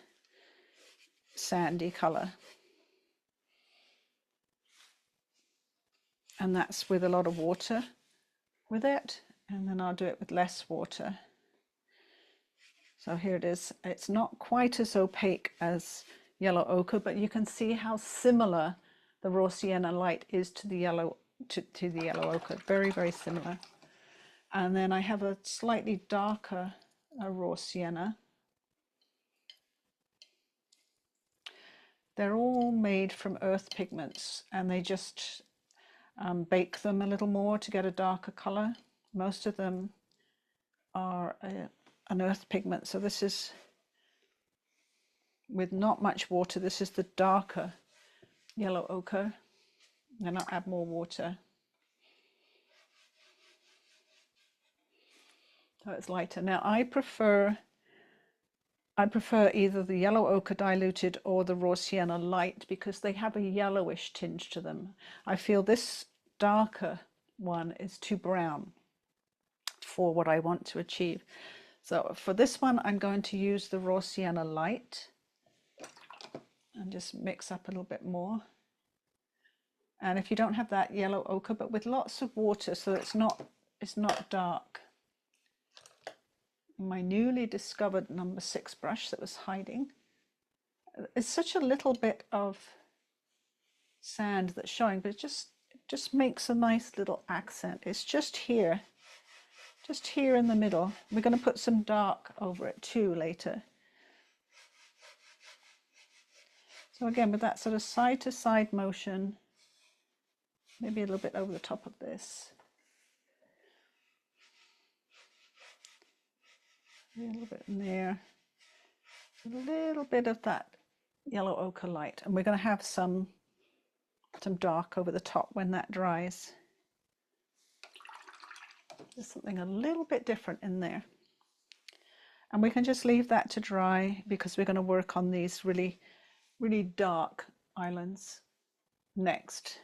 sandy color. And that's with a lot of water with it, and then I'll do it with less water. So here it is. It's not quite as opaque as yellow ochre, but you can see how similar the raw sienna light is to the yellow ochre. Very, very similar. And then I have a slightly darker raw sienna. They're all made from earth pigments, and they just bake them a little more to get a darker color. Most of them are an earth pigment. So this is with not much water. This is the darker yellow ochre. Then I'll add more water. So it's lighter. Now I prefer either the yellow ochre diluted or the raw sienna light because they have a yellowish tinge to them. I feel this darker one is too brown for what I want to achieve. So for this one, I'm going to use the raw sienna light and just mix up a little bit more. And if you don't have that, yellow ochre, but with lots of water so it's not dark. My newly discovered number 6 brush that was hiding. It's such a little bit of sand that's showing, but it just makes a nice little accent. It's just here in the middle. We're going to put some dark over it too later. So again, with that sort of side to side motion, maybe a little bit over the top of this. A little bit in there. A little bit of that yellow ochre light. And we're going to have some dark over the top when that dries. There's something a little bit different in there. And we can just leave that to dry because we're going to work on these really, really dark islands next.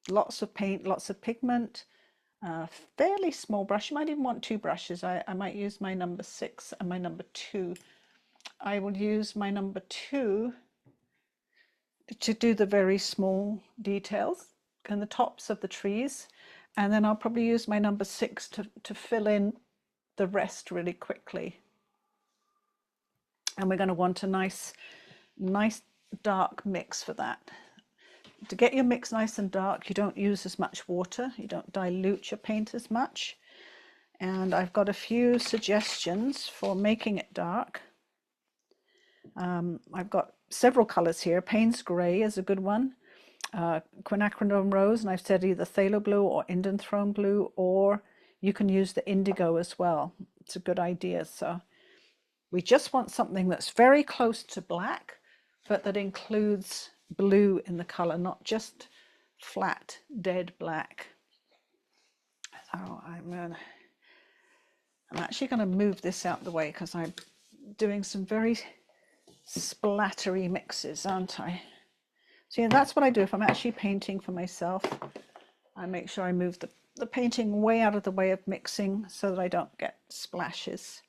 Lots of paint, lots of pigment, fairly small brush. You might even want 2 brushes. I might use my number 6 and my number 2. I will use my number 2 to do the very small details and the tops of the trees. And then I'll probably use my number 6 to fill in the rest really quickly. And we're going to want a nice dark mix for that. To get your mix nice and dark, you don't use as much water, you don't dilute your paint as much. And I've got a few suggestions for making it dark. I've got several colors here. Payne's Grey is a good one. Quinacridone Rose, and I've said either Phthalo Blue or Indanthrone Blue, or you can use the Indigo as well. It's a good idea. So we just want something that's very close to black, but that includes blue in the color, not just flat, dead black. So I'm actually going to move this out the way because I'm doing some very splattery mixes, aren't I? So yeah, that's what I do if I'm actually painting for myself. I make sure I move the painting way out of the way of mixing so that I don't get splashes.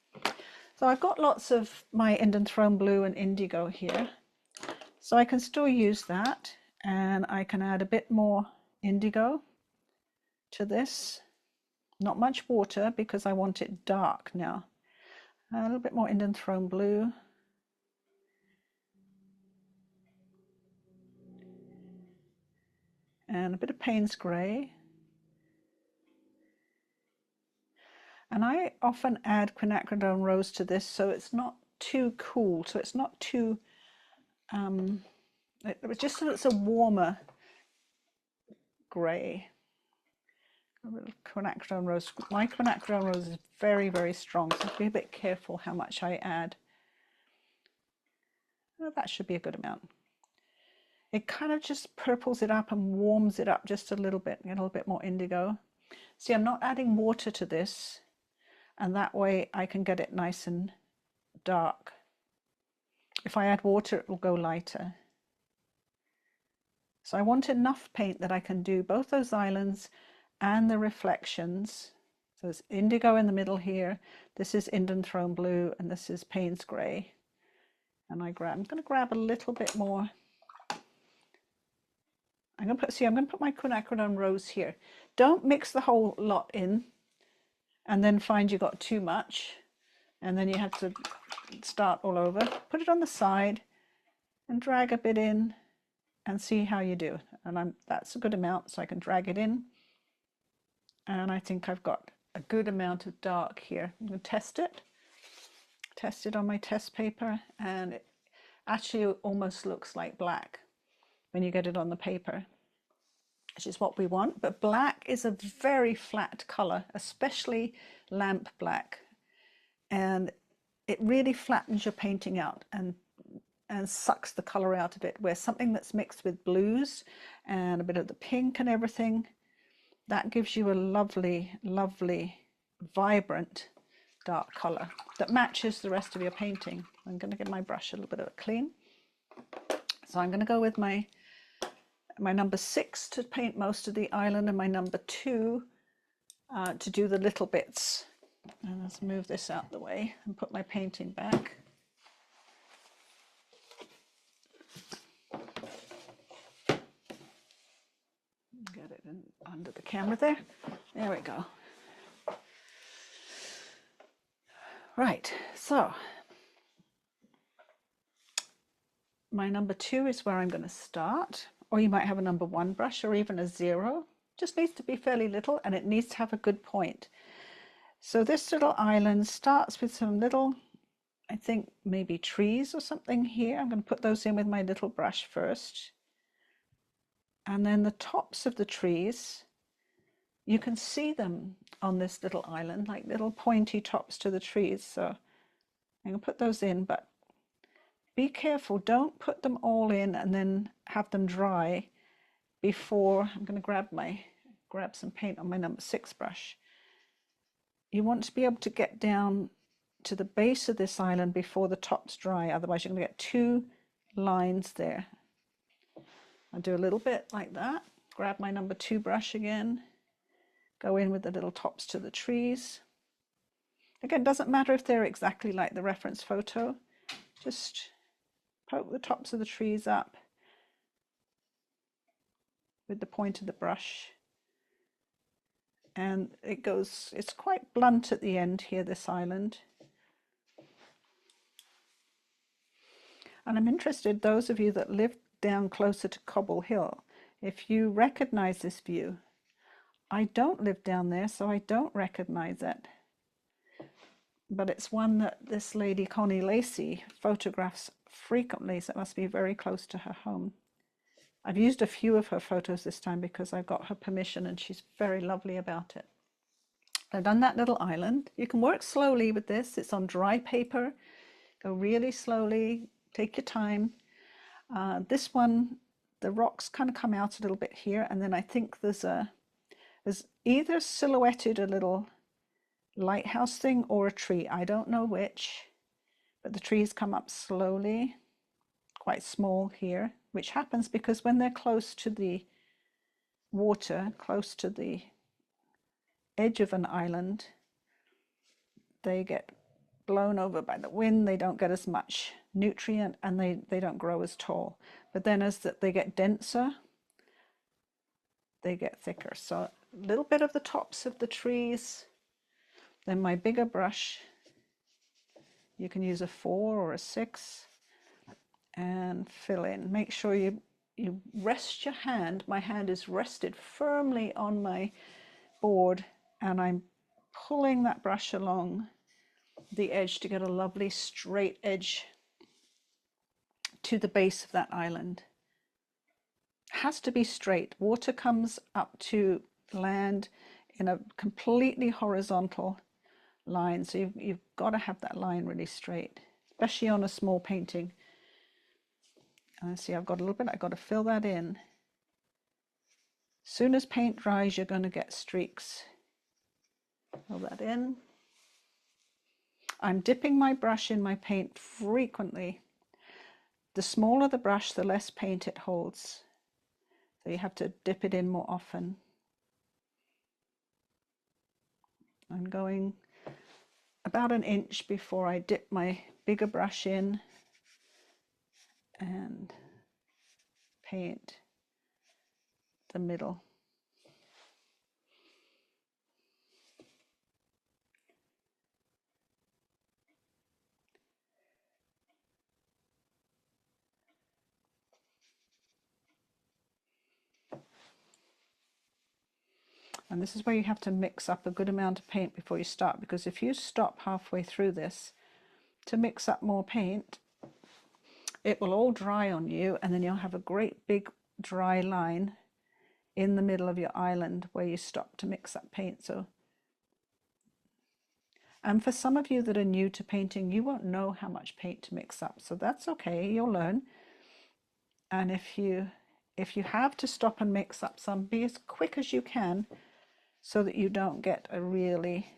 So I've got lots of my Indanthrone Blue and Indigo here. So I can still use that, and I can add a bit more indigo to this. Not much water because I want it dark now. A little bit more Indanthrone Blue. And a bit of Payne's Grey. And I often add Quinacridone Rose to this so it's not too cool, so it's not too, it's just so it's a warmer grey. A little Quinacridone Rose. My Quinacridone Rose is very, very strong, so be a bit careful how much I add. Well, that should be a good amount. It kind of just purples it up and warms it up just a little bit, get a little bit more indigo. See, I'm not adding water to this, and that way I can get it nice and dark. If I add water, it will go lighter. So I want enough paint that I can do both those islands and the reflections. So there's indigo in the middle here. This is Indanthrone Blue, and this is Payne's Grey. And I'm going to grab a little bit more. I'm going to put my Quinacridone Rose here. Don't mix the whole lot in and then find you got too much, and then you have to start all over. Put it on the side and drag a bit in and see how you do. And that's a good amount, so I can drag it in. And I think I've got a good amount of dark here. I'm going to test it on my test paper, and it actually almost looks like black when you get it on the paper, which is what we want. But black is a very flat color, especially lamp black, and it really flattens your painting out and sucks the color out of it, where something that's mixed with blues and a bit of the pink and everything, that gives you a lovely, lovely, vibrant dark color that matches the rest of your painting. I'm going to give my brush a little bit of a clean. So I'm going to go with my number 6 to paint most of the island, and my number 2 to do the little bits. And let's move this out the way and put my painting back. Get it in under the camera there. There we go. Right, so my number 2 is where I'm going to start, or you might have a number 1 brush or even a 0. Just needs to be fairly little, and it needs to have a good point. So this little island starts with some little, I think maybe trees or something here. I'm going to put those in with my little brush first. And then the tops of the trees, you can see them on this little island, like little pointy tops to the trees. So I'm going to put those in, but be careful, don't put them all in and then have them dry before. I'm going to grab some paint on my number 6 brush. You want to be able to get down to the base of this island before the top's dry, otherwise you're going to get 2 lines there. I'll do a little bit like that. Grab my number 2 brush again, go in with the little tops to the trees. Again, it doesn't matter if they're exactly like the reference photo, just poke the tops of the trees up with the point of the brush. And it's quite blunt at the end here, this island. And I'm interested, those of you that live down closer to Cobble Hill, if you recognize this view. I don't live down there, so I don't recognize it. But it's one that this lady, Connie Lacy, photographs frequently, so it must be very close to her home. I've used a few of her photos this time because I've got her permission, and she's very lovely about it. I've done that little island. You can work slowly with this. It's on dry paper. Go really slowly, take your time. This one, the rocks kind of come out a little bit here, and then I think there's either silhouetted a little lighthouse thing or a tree. I don't know which, but the trees come up slowly, quite small here, which happens because when they're close to the water, close to the edge of an island, they get blown over by the wind. They don't get as much nutrient, and they don't grow as tall. But then as they get denser, they get thicker. So little bit of the tops of the trees. Then my bigger brush, you can use a 4 or a 6, and fill in. Make sure you rest your hand. My hand is rested firmly on my board, and I'm pulling that brush along the edge to get a lovely straight edge to the base of that island. It has to be straight. Water comes up to land in a completely horizontal line, so you've got to have that line really straight, especially on a small painting. And see, I've got a little bit, I've got to fill that in. Soon as paint dries, you're going to get streaks. Fill that in. I'm dipping my brush in my paint frequently. The smaller the brush, the less paint it holds. So you have to dip it in more often. I'm going about an inch before I dip my bigger brush in and paint the middle. And this is where you have to mix up a good amount of paint before you start, because if you stop halfway through this to mix up more paint, it will all dry on you, and then you'll have a great big dry line in the middle of your island where you stop to mix up paint. So, and for some of you that are new to painting, you won't know how much paint to mix up, so that's okay, you'll learn. And if you have to stop and mix up some, be as quick as you can so that you don't get a really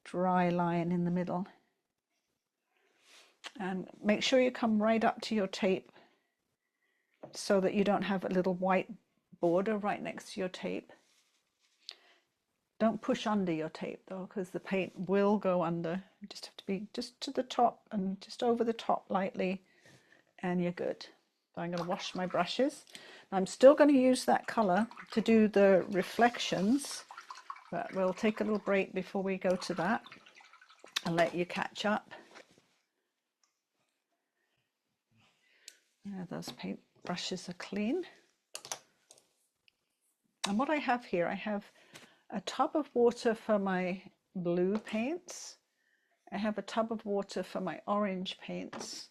dry line in the middle. And make sure you come right up to your tape so that you don't have a little white border right next to your tape. Don't push under your tape though, because the paint will go under. You just have to be just to the top and just over the top lightly, and you're good. So I'm going to wash my brushes. I'm still going to use that color to do the reflections, but we'll take a little break before we go to that and let you catch up. Yeah, those paint brushes are clean. And what I have here, I have a tub of water for my blue paints. I have a tub of water for my orange paints.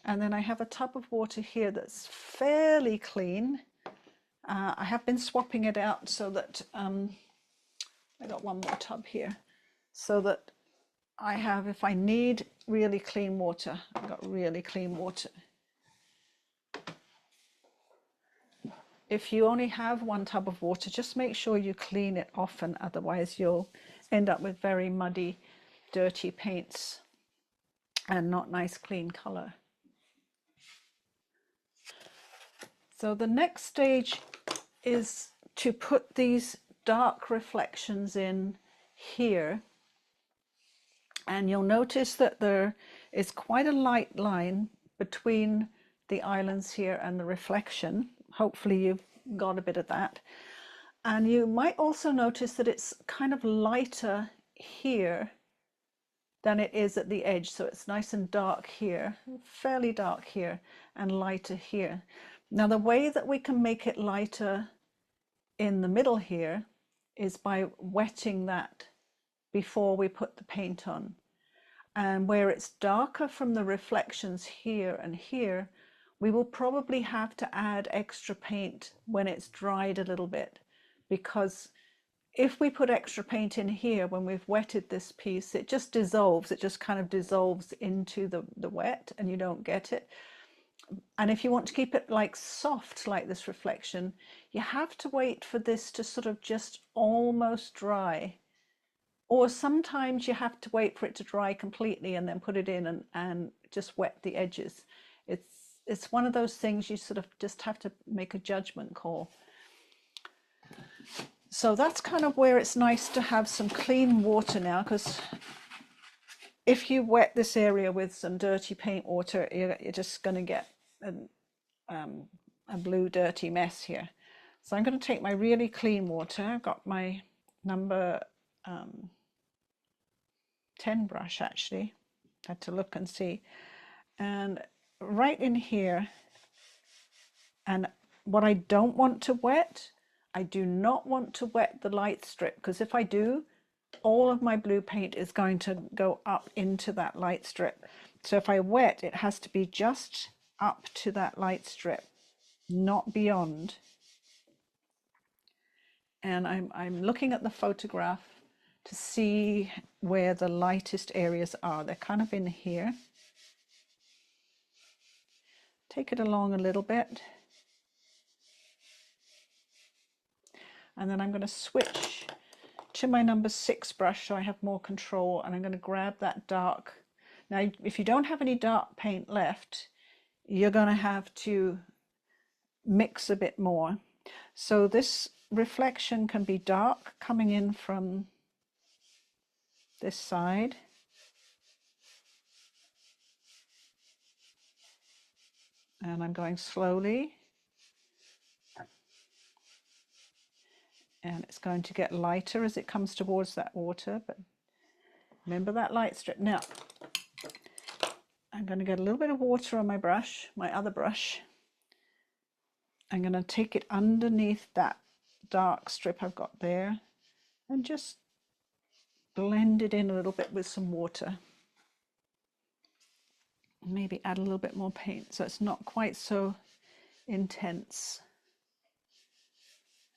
And then I have a tub of water here that's fairly clean. I have been swapping it out so that, I got one more tub here, so that I have, if I need really clean water, I've got really clean water. If you only have one tub of water, just make sure you clean it often, otherwise you'll end up with very muddy, dirty paints and not nice clean color. So the next stage is to put these dark reflections in here, and you'll notice that there is quite a light line between the islands here and the reflection. Hopefully you've got a bit of that. And you might also notice that it's kind of lighter here than it is at the edge. So it's nice and dark here, fairly dark here, and lighter here. Now the way that we can make it lighter in the middle here is by wetting that before we put the paint on. And where it's darker from the reflections here and here, we will probably have to add extra paint when it's dried a little bit, because if we put extra paint in here when we've wetted this piece, it just dissolves. It just kind of dissolves into the wet and you don't get it. And if you want to keep it like soft, like this reflection, you have to wait for this to sort of just almost dry. Or sometimes you have to wait for it to dry completely and then put it in and just wet the edges. It's one of those things you sort of just have to make a judgment call. So that's kind of where it's nice to have some clean water now, because if you wet this area with some dirty paint water, you're just going to get a blue dirty mess here. So I'm going to take my really clean water. I've got my number 10 brush actually. I had to look and see. And right in here, and what I don't want to wet, I do not want to wet the light strip, because if I do, all of my blue paint is going to go up into that light strip. So if I wet, it has to be just up to that light strip, not beyond. And I'm looking at the photograph to see where the lightest areas are. They're kind of in here. Take it along a little bit. And then I'm going to switch to my number 6 brush so I have more control, and I'm going to grab that dark. Now, if you don't have any dark paint left, you're going to have to mix a bit more. So this reflection can be dark coming in from this side. And I'm going slowly. And it's going to get lighter as it comes towards that water, but remember that light strip. Now, I'm going to get a little bit of water on my brush, my other brush. I'm going to take it underneath that dark strip I've got there and just blend it in a little bit with some water. Maybe add a little bit more paint so it's not quite so intense.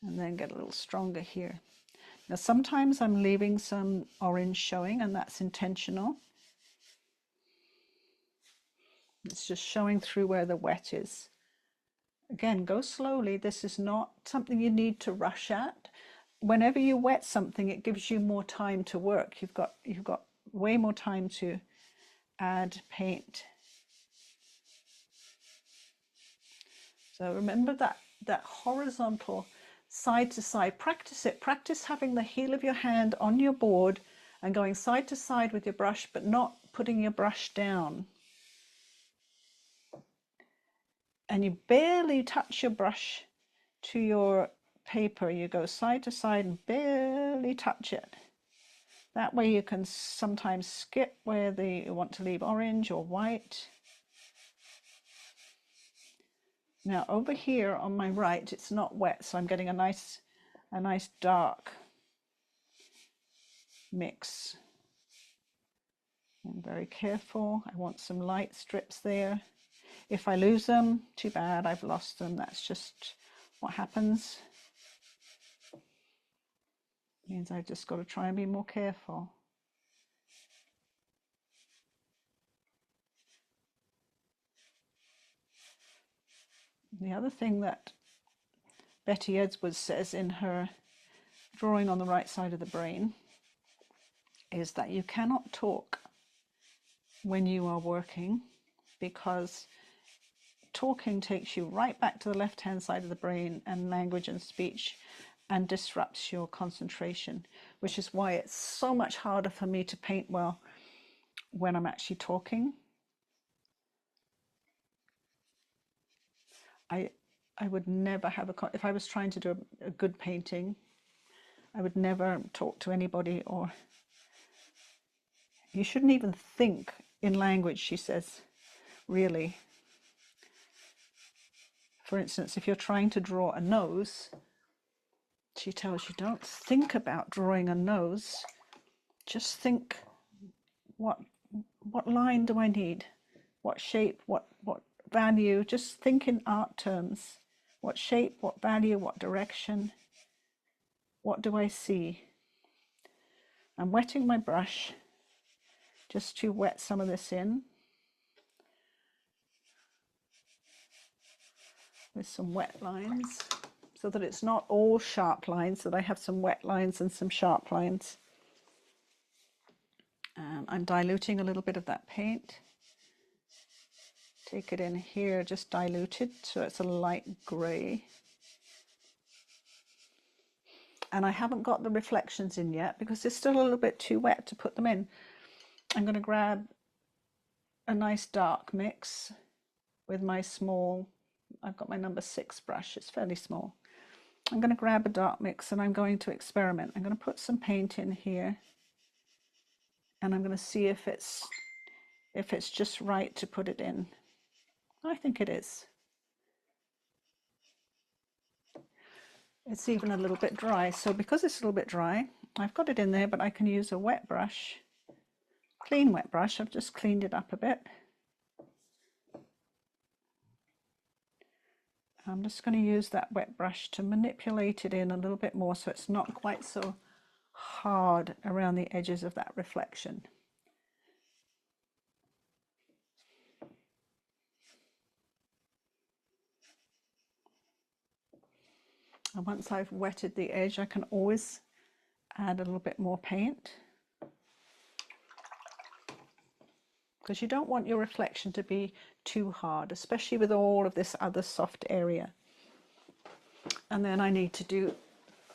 And then get a little stronger here. Now sometimes I'm leaving some orange showing, and that's intentional. It's just showing through where the wet is. Again, go slowly. This is not something you need to rush at. Whenever you wet something, it gives you more time to work. You've got way more time to add paint. So remember that horizontal side to side. Practice it. Practice having the heel of your hand on your board and going side to side with your brush, but not putting your brush down. And you barely touch your brush to your paper. You go side to side and barely touch it. That way you can sometimes skip where you want to leave orange or white. Now over here on my right, it's not wet, so I'm getting a nice dark mix. I'm very careful. I want some light strips there. If I lose them, too bad, I've lost them. That's just what happens. It means I've just got to try and be more careful. The other thing that Betty Edwards says in her Drawing on the Right Side of the Brain is that you cannot talk when you are working, because talking takes you right back to the left-hand side of the brain and language and speech and disrupts your concentration, which is why it's so much harder for me to paint well when I'm actually talking. I would never have if I was trying to do a good painting, I would never talk to anybody, or you shouldn't even think in language, she says, really. For instance, if you're trying to draw a nose, she tells you don't think about drawing a nose, just think what line do I need, what shape, what value, just think in art terms. What shape, what value, what direction, what do I see? I'm wetting my brush just to wet some of this in with some wet lines so that it's not all sharp lines, that I have some wet lines and some sharp lines. I'm diluting a little bit of that paint. Take it in here, just dilute it so it's a light grey. And I haven't got the reflections in yet because it's still a little bit too wet to put them in. I'm going to grab a nice dark mix with my small, I've got my number 6 brush, it's fairly small. I'm going to grab a dark mix and I'm going to experiment. I'm going to put some paint in here and I'm going to see if it's just right to put it in. I think it is. It's even a little bit dry, so because it's a little bit dry, I've got it in there, but I can use a wet brush, clean wet brush. I've just cleaned it up a bit. I'm just going to use that wet brush to manipulate it in a little bit more so it's not quite so hard around the edges of that reflection. And once I've wetted the edge, I can always add a little bit more paint, because you don't want your reflection to be too hard, especially with all of this other soft area. And then I need to do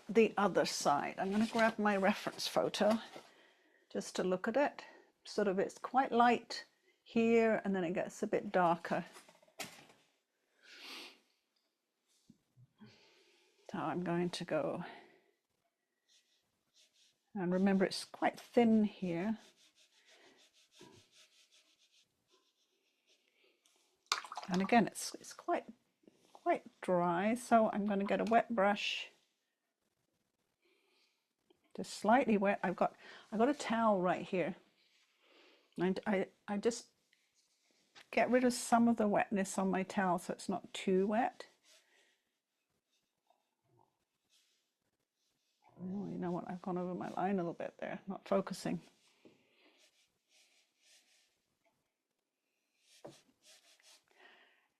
the other side. I'm going to grab my reference photo just to look at it. Sort of, it's quite light here and then it gets a bit darker. So I'm going to go, and remember it's quite thin here. And again, it's quite dry, so I'm going to get a wet brush, just slightly wet. I've got a towel right here, and I just get rid of some of the wetness on my towel so it's not too wet. Oh, you know what? I've gone over my line a little bit there, not focusing.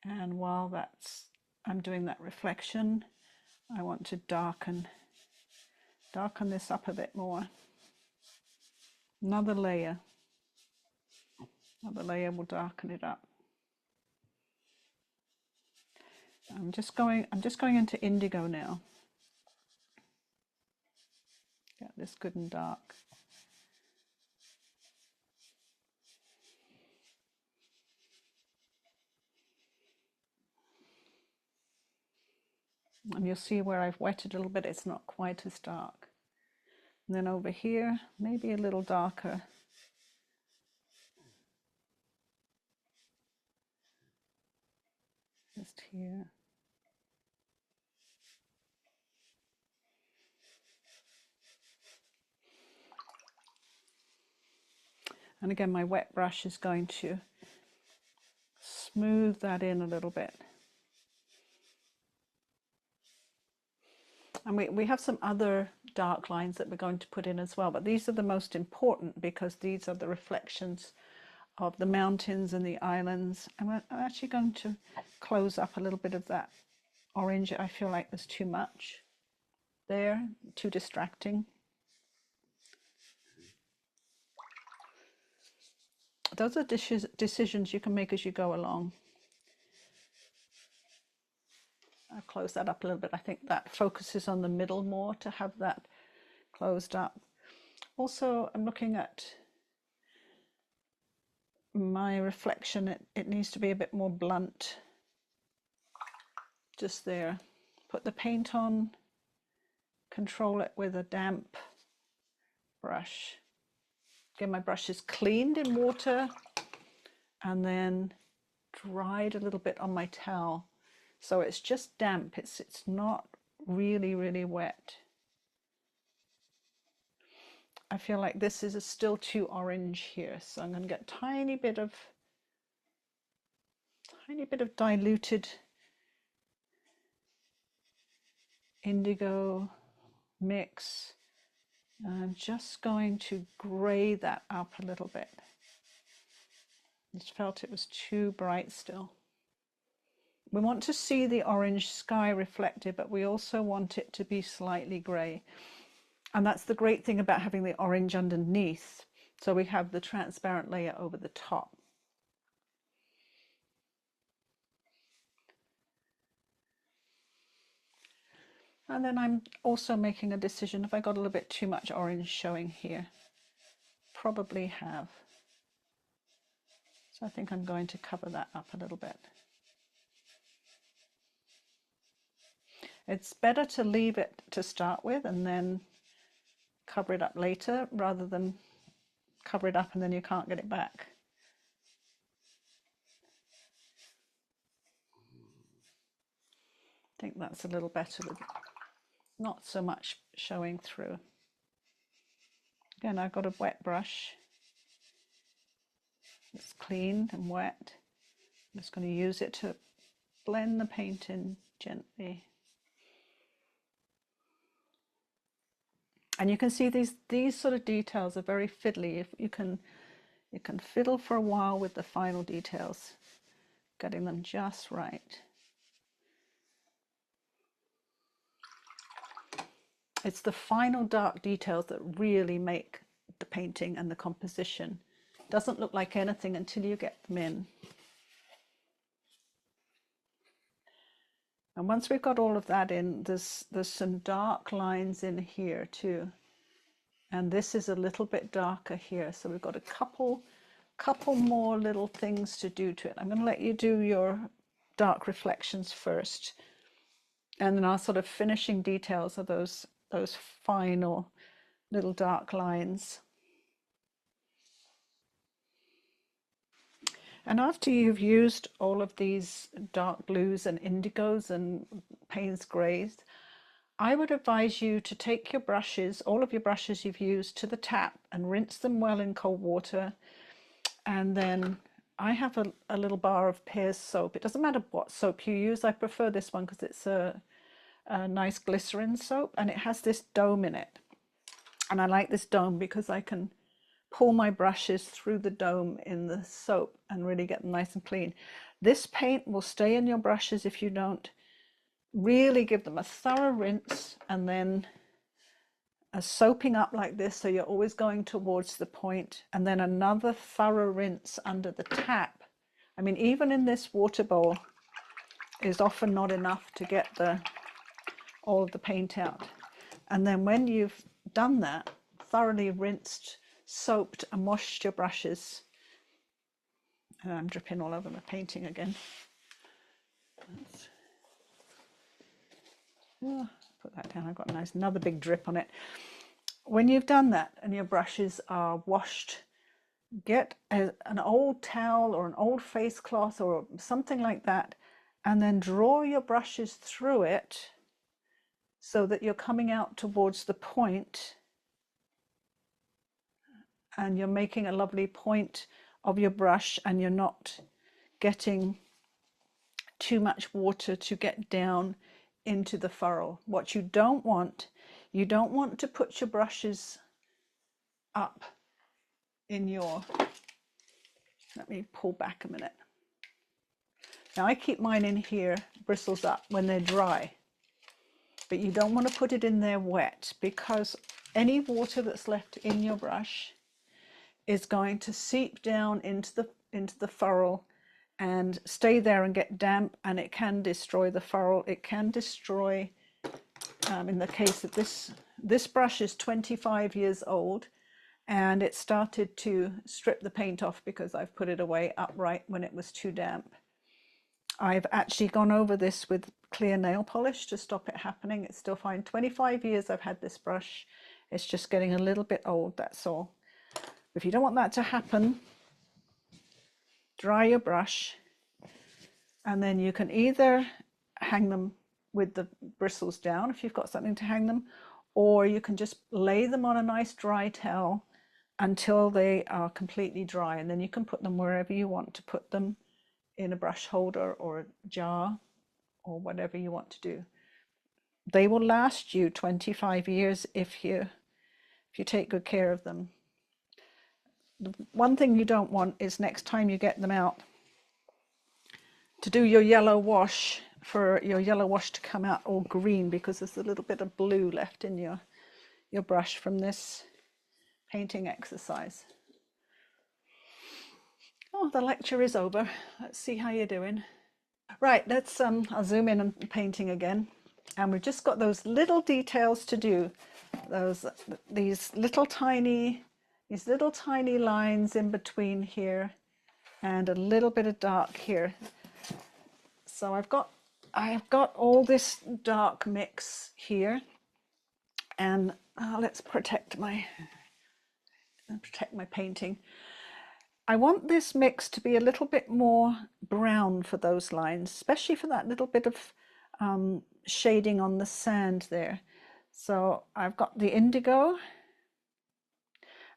And while I'm doing that reflection, I want to darken this up a bit more. Another layer will darken it up. I'm just going into indigo now. Get this good and dark. And you'll see where I've wetted a little bit, it's not quite as dark. And then over here, maybe a little darker. Just here. And again, my wet brush is going to smooth that in a little bit. And we have some other dark lines that we're going to put in as well, but these are the most important because these are the reflections of the mountains and the islands. I'm actually going to close up a little bit of that orange. I feel like there's too much there, too distracting. Those are decisions you can make as you go along. I'll close that up a little bit. I think that focuses on the middle more to have that closed up. Also, I'm looking at my reflection. It needs to be a bit more blunt. Just there. Put the paint on, control it with a damp brush. Again, my brush is cleaned in water and then dried a little bit on my towel. So it's just damp, it's not really, really wet. I feel like this is still too orange here, so I'm going to get a tiny bit of diluted indigo mix. I'm just going to grey that up a little bit. I just felt it was too bright still. We want to see the orange sky reflected, but we also want it to be slightly grey. And that's the great thing about having the orange underneath. So we have the transparent layer over the top. And then I'm also making a decision if I got a little bit too much orange showing here. Probably have. So I think I'm going to cover that up a little bit. It's better to leave it to start with and then cover it up later rather than cover it up and then you can't get it back. I think that's a little better with not so much showing through. Again, I've got a wet brush. It's clean and wet. I'm just going to use it to blend the paint in gently. And you can see these sort of details are very fiddly. If you can fiddle for a while with the final details, getting them just right. It's the final dark details that really make the painting and the composition. It doesn't look like anything until you get them in. And once we've got all of that in, there's some dark lines in here too. And this is a little bit darker here. So we've got a couple more little things to do to it. I'm going to let you do your dark reflections first. And then our sort of finishing details are those final little dark lines. And after you've used all of these dark blues and indigos and Payne's greys, I would advise you to take your brushes, all of your brushes you've used, to the tap and rinse them well in cold water. And then I have a little bar of Pear's soap. It doesn't matter what soap you use. I prefer this one because it's a nice glycerin soap and it has this dome in it. And I like this dome because I can pull my brushes through the dome in the soap and really get them nice and clean. This paint will stay in your brushes if you don't really give them a thorough rinse and then a soaping up like this, so you're always going towards the point, and then another thorough rinse under the tap. I mean, even in this water bowl is often not enough to get all of the paint out. And then when you've done that, thoroughly rinsed, soaped and washed your brushes, and I'm dripping all over my painting again. Put that down. I've got a nice another big drip on it. When you've done that and your brushes are washed, get an old towel or an old face cloth or something like that, and then draw your brushes through it so that you're coming out towards the point and you're making a lovely point of your brush, and you're not getting too much water to get down into the furrow. What you don't want to put your brushes up in your, let me pull back a minute. Now I keep mine in here, bristles up, when they're dry, but you don't want to put it in there wet, because any water that's left in your brush is going to seep down into the furrow and stay there and get damp, and it can destroy the furrow. It can destroy, in the case of this brush is 25 years old, and it started to strip the paint off because I've put it away upright when it was too damp. I've actually gone over this with clear nail polish to stop it happening. It's still fine. 25 years I've had this brush. It's just getting a little bit old, that's all. If you don't want that to happen, dry your brush, and then you can either hang them with the bristles down if you've got something to hang them, or you can just lay them on a nice dry towel until they are completely dry, and then you can put them wherever you want to put them, in a brush holder or a jar or whatever you want to do. They will last you 25 years if you take good care of them. The one thing you don't want is next time you get them out to do your yellow wash, for your yellow wash to come out all green because there's a little bit of blue left in your brush from this painting exercise. Oh, the lecture is over. Let's see how you're doing. Right, let's I'll zoom in on painting again, and we've just got those little details to do. These little tiny lines in between here, and a little bit of dark here. So I've got I've got all this dark mix here, and let's protect my painting. I want this mix to be a little bit more brown for those lines, especially for that little bit of shading on the sand there. So I've got the indigo,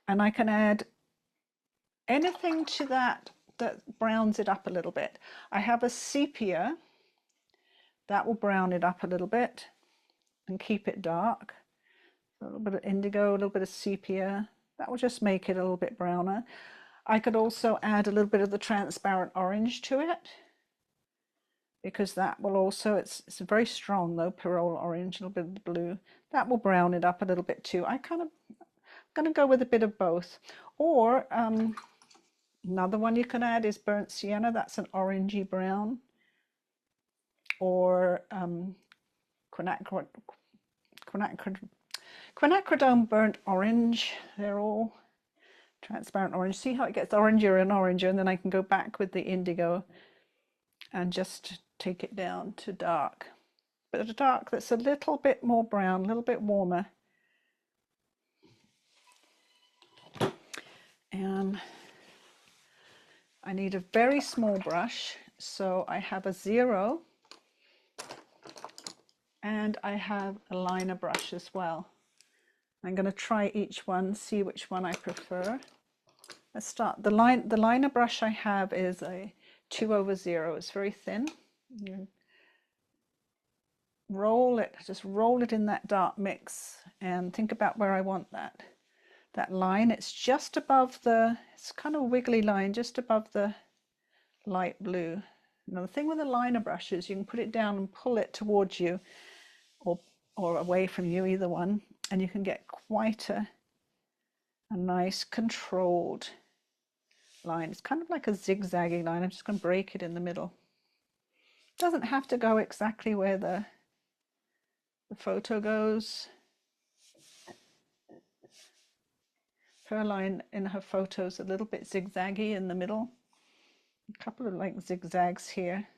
and I can add anything to that browns it up a little bit. I have a sepia that will brown it up a little bit and keep it dark. A little bit of indigo, a little bit of sepia, that will just make it a little bit browner. I could also add a little bit of the transparent orange to it, because that will also, it's very strong though, Pyrrole orange, a little bit of the blue. That will brown it up a little bit too. I'm going to go with a bit of both. Or another one you can add is burnt sienna. That's an orangey brown. Or Quinacridone burnt orange. They're all transparent orange. See how it gets oranger and oranger, and then I can go back with the indigo and just take it down to dark. But a dark that's a little bit more brown, a little bit warmer. And I need a very small brush, so I have a 0 and I have a liner brush as well. I'm going to try each one, see which one I prefer. Let's start. The liner brush I have is a 2/0. It's very thin. You roll it, just roll it in that dark mix, and think about where I want that line. It's just above it's kind of a wiggly line just above the light blue. Now the thing with the liner brush is you can put it down and pull it towards you or away from you, either one, and you can get quite a nice controlled line. It's kind of like a zigzaggy line. I'm just going to break it in the middle. It doesn't have to go exactly where the photo goes. Her line in her photos a little bit zigzaggy in the middle. A couple of like zigzags here.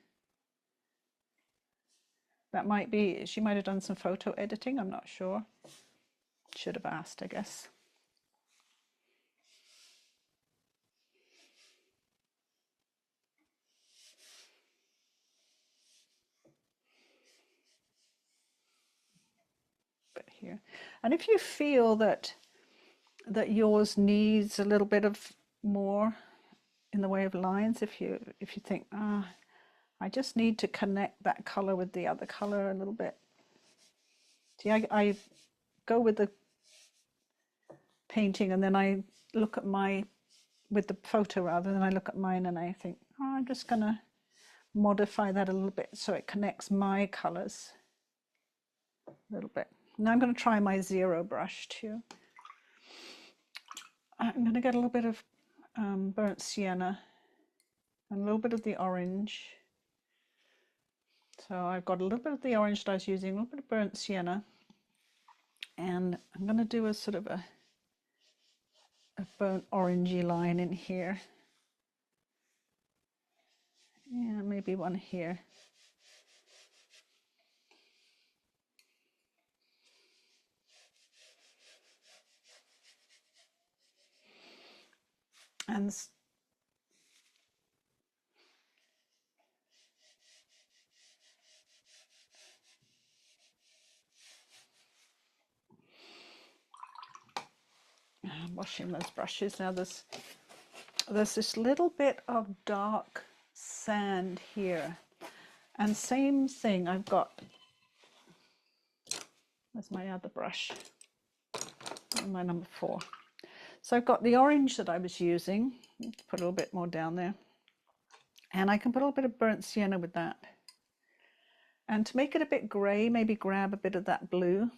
That might be, she might have done some photo editing, I'm not sure. Should have asked, I guess. But here, and if you feel that yours needs a little bit of more in the way of lines, if you think, I just need to connect that color with the other color a little bit. See, I go with the painting and then I look at with the photo rather than I look at mine and I think, I'm just gonna modify that a little bit so it connects my colors a little bit. Now I'm going to try my 0 brush too. I'm going to get a little bit of burnt sienna and a little bit of the orange. So I've got a little bit of the orange that I was using, a little bit of burnt sienna, and I'm going to do a sort of a burnt orangey line in here. Yeah, maybe one here. And I'm washing those brushes now. There's this little bit of dark sand here, and same thing, I've got, where's my other brush, my number 4. So I've got the orange that I was using, put a little bit more down there, and I can put a little bit of burnt sienna with that. And to make it a bit grey, maybe grab a bit of that blue.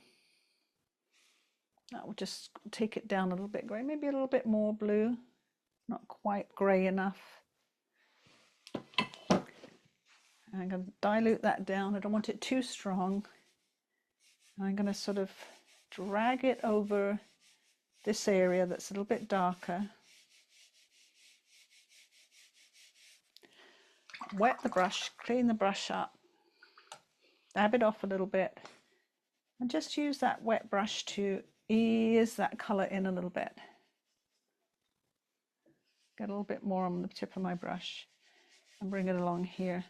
That will just take it down a little bit grey, maybe a little bit more blue, not quite grey enough. I'm going to dilute that down. I don't want it too strong. I'm going to sort of drag it over this area that's a little bit darker. Wet the brush, clean the brush up, dab it off a little bit, and just use that wet brush to ease that colour in a little bit. Get a little bit more on the tip of my brush and bring it along here.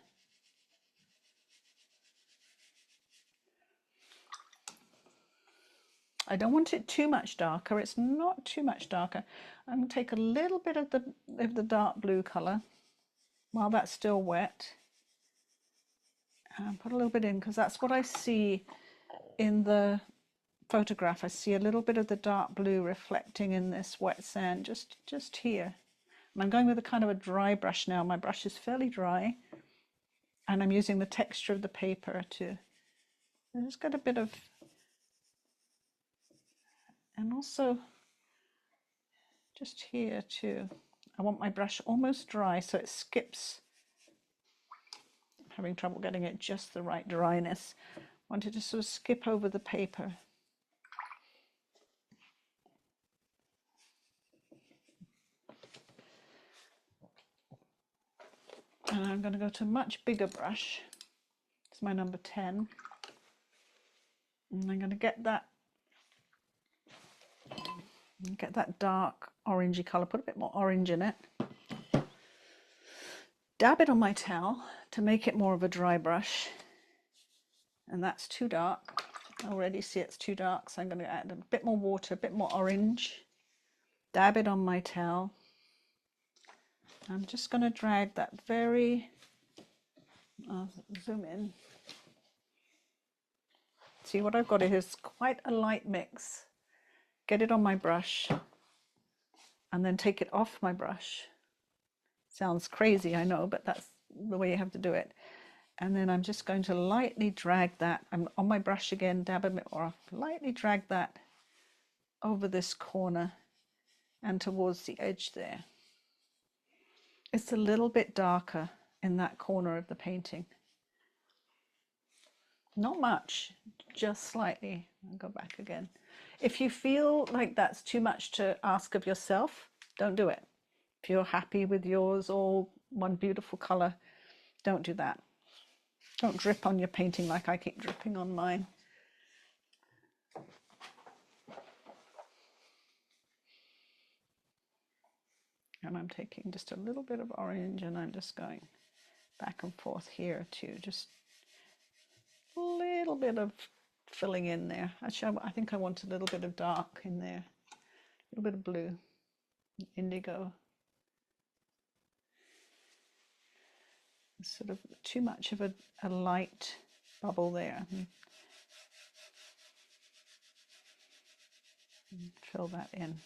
I don't want it too much darker. It's not too much darker. I'm going to take a little bit of the dark blue colour while that's still wet and put a little bit in, because that's what I see in the photograph. I see a little bit of the dark blue reflecting in this wet sand just here. And I'm going with a kind of a dry brush now. My brush is fairly dry and I'm using the texture of the paper to just get a bit of, and also just here too. I want my brush almost dry so it skips. I'm having trouble getting it just the right dryness. I want it to sort of skip over the paper. And I'm going to go to a much bigger brush. It's my number 10. And I'm going to get that dark orangey colour, put a bit more orange in it. Dab it on my towel to make it more of a dry brush. And that's too dark. I already see it's too dark, so I'm going to add a bit more water, a bit more orange. Dab it on my towel. I'm just going to drag that very, I'll zoom in. See, what I've got here is quite a light mix. Get it on my brush and then take it off my brush. Sounds crazy, I know, but that's the way you have to do it. And then I'm just going to lightly drag that. I'm on my brush again, dab a bit more off, lightly drag that over this corner and towards the edge there. It's a little bit darker in that corner of the painting. Not much, just slightly. I'll go back again. If you feel like that's too much to ask of yourself, don't do it. If you're happy with yours, all one beautiful color, don't do that. Don't drip on your painting like I keep dripping on mine. And I'm taking just a little bit of orange and I'm just going back and forth here too. Just a little bit of filling in there. Actually, I think I want a little bit of dark in there. A little bit of blue, indigo. Sort of too much of a light bubble there. And fill that in.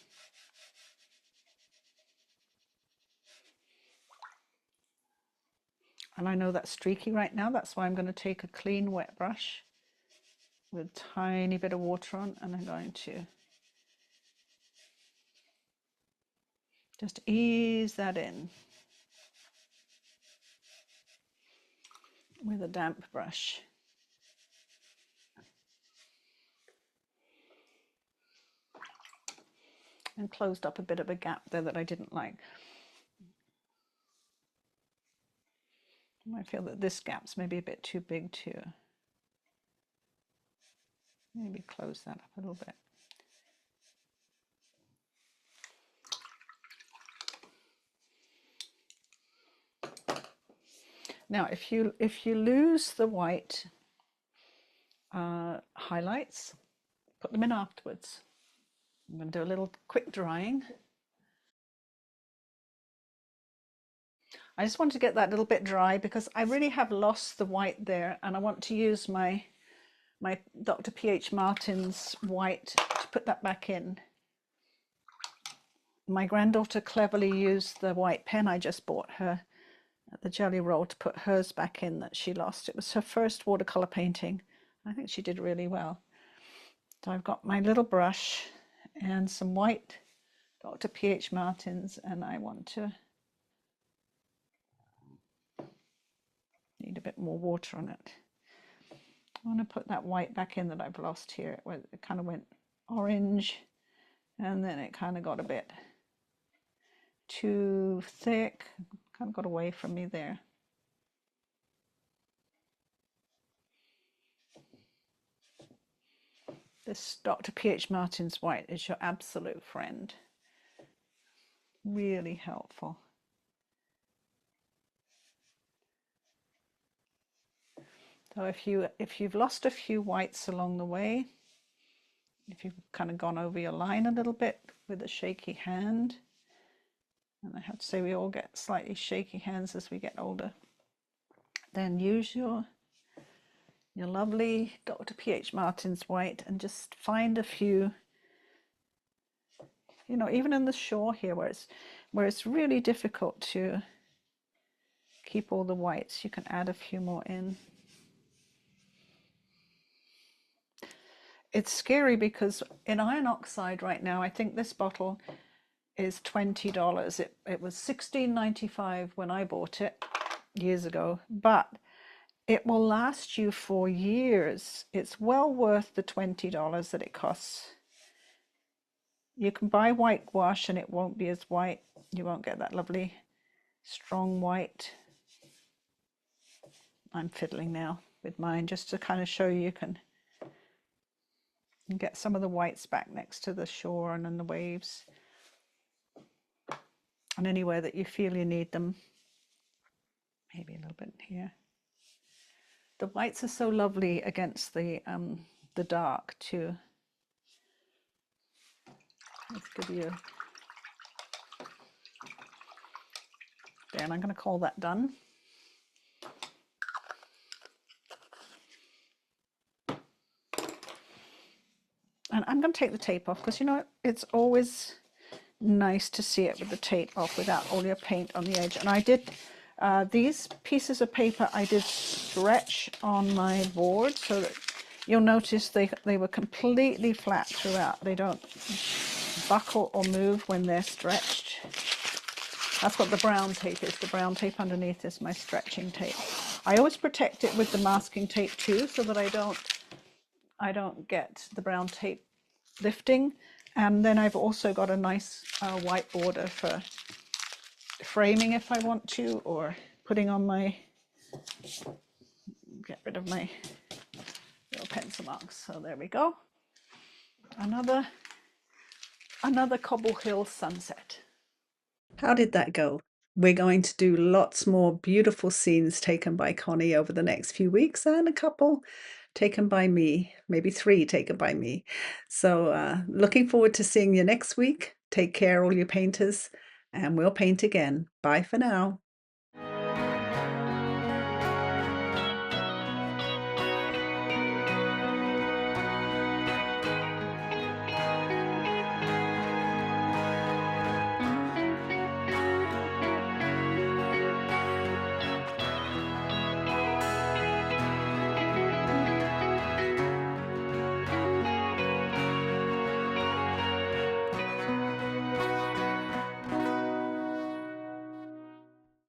And I know that's streaky right now, that's why I'm going to take a clean wet brush with a tiny bit of water on, and I'm going to just ease that in with a damp brush. And closed up a bit of a gap there that I didn't like. I feel that this gap's maybe a bit too big too. Maybe close that up a little bit. Now, if you lose the white highlights, put them in afterwards. I'm going to do a little quick drying. I just want to get that little bit dry because I really have lost the white there, and I want to use my Dr. P.H. Martin's white to put that back in. My granddaughter cleverly used the white pen I just bought her at the Jelly Roll to put hers back in that she lost. It was her first watercolor painting. I think she did really well. So I've got my little brush and some white Dr. P.H. Martin's, and I want to need a bit more water on it. I want to put that white back in that I've lost here. It kind of went orange and then it kind of got a bit too thick, kind of got away from me there. This Dr. P.H. Martin's white is your absolute friend. Really helpful. So if you've lost a few whites along the way, if you've kind of gone over your line a little bit with a shaky hand, and I have to say we all get slightly shaky hands as we get older, then use your lovely Dr. P.H. Martin's white and just find a few, you know, even in the shore here where it's really difficult to keep all the whites, you can add a few more in. It's scary because in iron oxide right now, I think this bottle is $20. It was $16.95 when I bought it years ago, but it will last you for years. It's well worth the $20 that it costs. You can buy white gouache and it won't be as white. You won't get that lovely strong white. I'm fiddling now with mine just to kind of show you can get some of the whites back next to the shore and then the waves. And anywhere that you feel you need them. Maybe a little bit here. The whites are so lovely against the dark too. Let's give you there, and I'm going to call that done. And I'm going to take the tape off because, you know, it's always nice to see it with the tape off without all your paint on the edge. And I did these pieces of paper I did stretch on my board so that you'll notice they were completely flat throughout. They don't buckle or move when they're stretched. That's what the brown tape is. The brown tape underneath is my stretching tape. I always protect it with the masking tape too, so that I don't get the brown tape lifting. And then I've also got a nice white border for framing if I want to, or putting on my, get rid of my little pencil marks. So there we go. Another Cobble Hill sunset. How did that go? We're going to do lots more beautiful scenes taken by Connie over the next few weeks, and a couple taken by me, maybe 3 taken by me. So looking forward to seeing you next week. Take care, all you painters, and we'll paint again. Bye for now.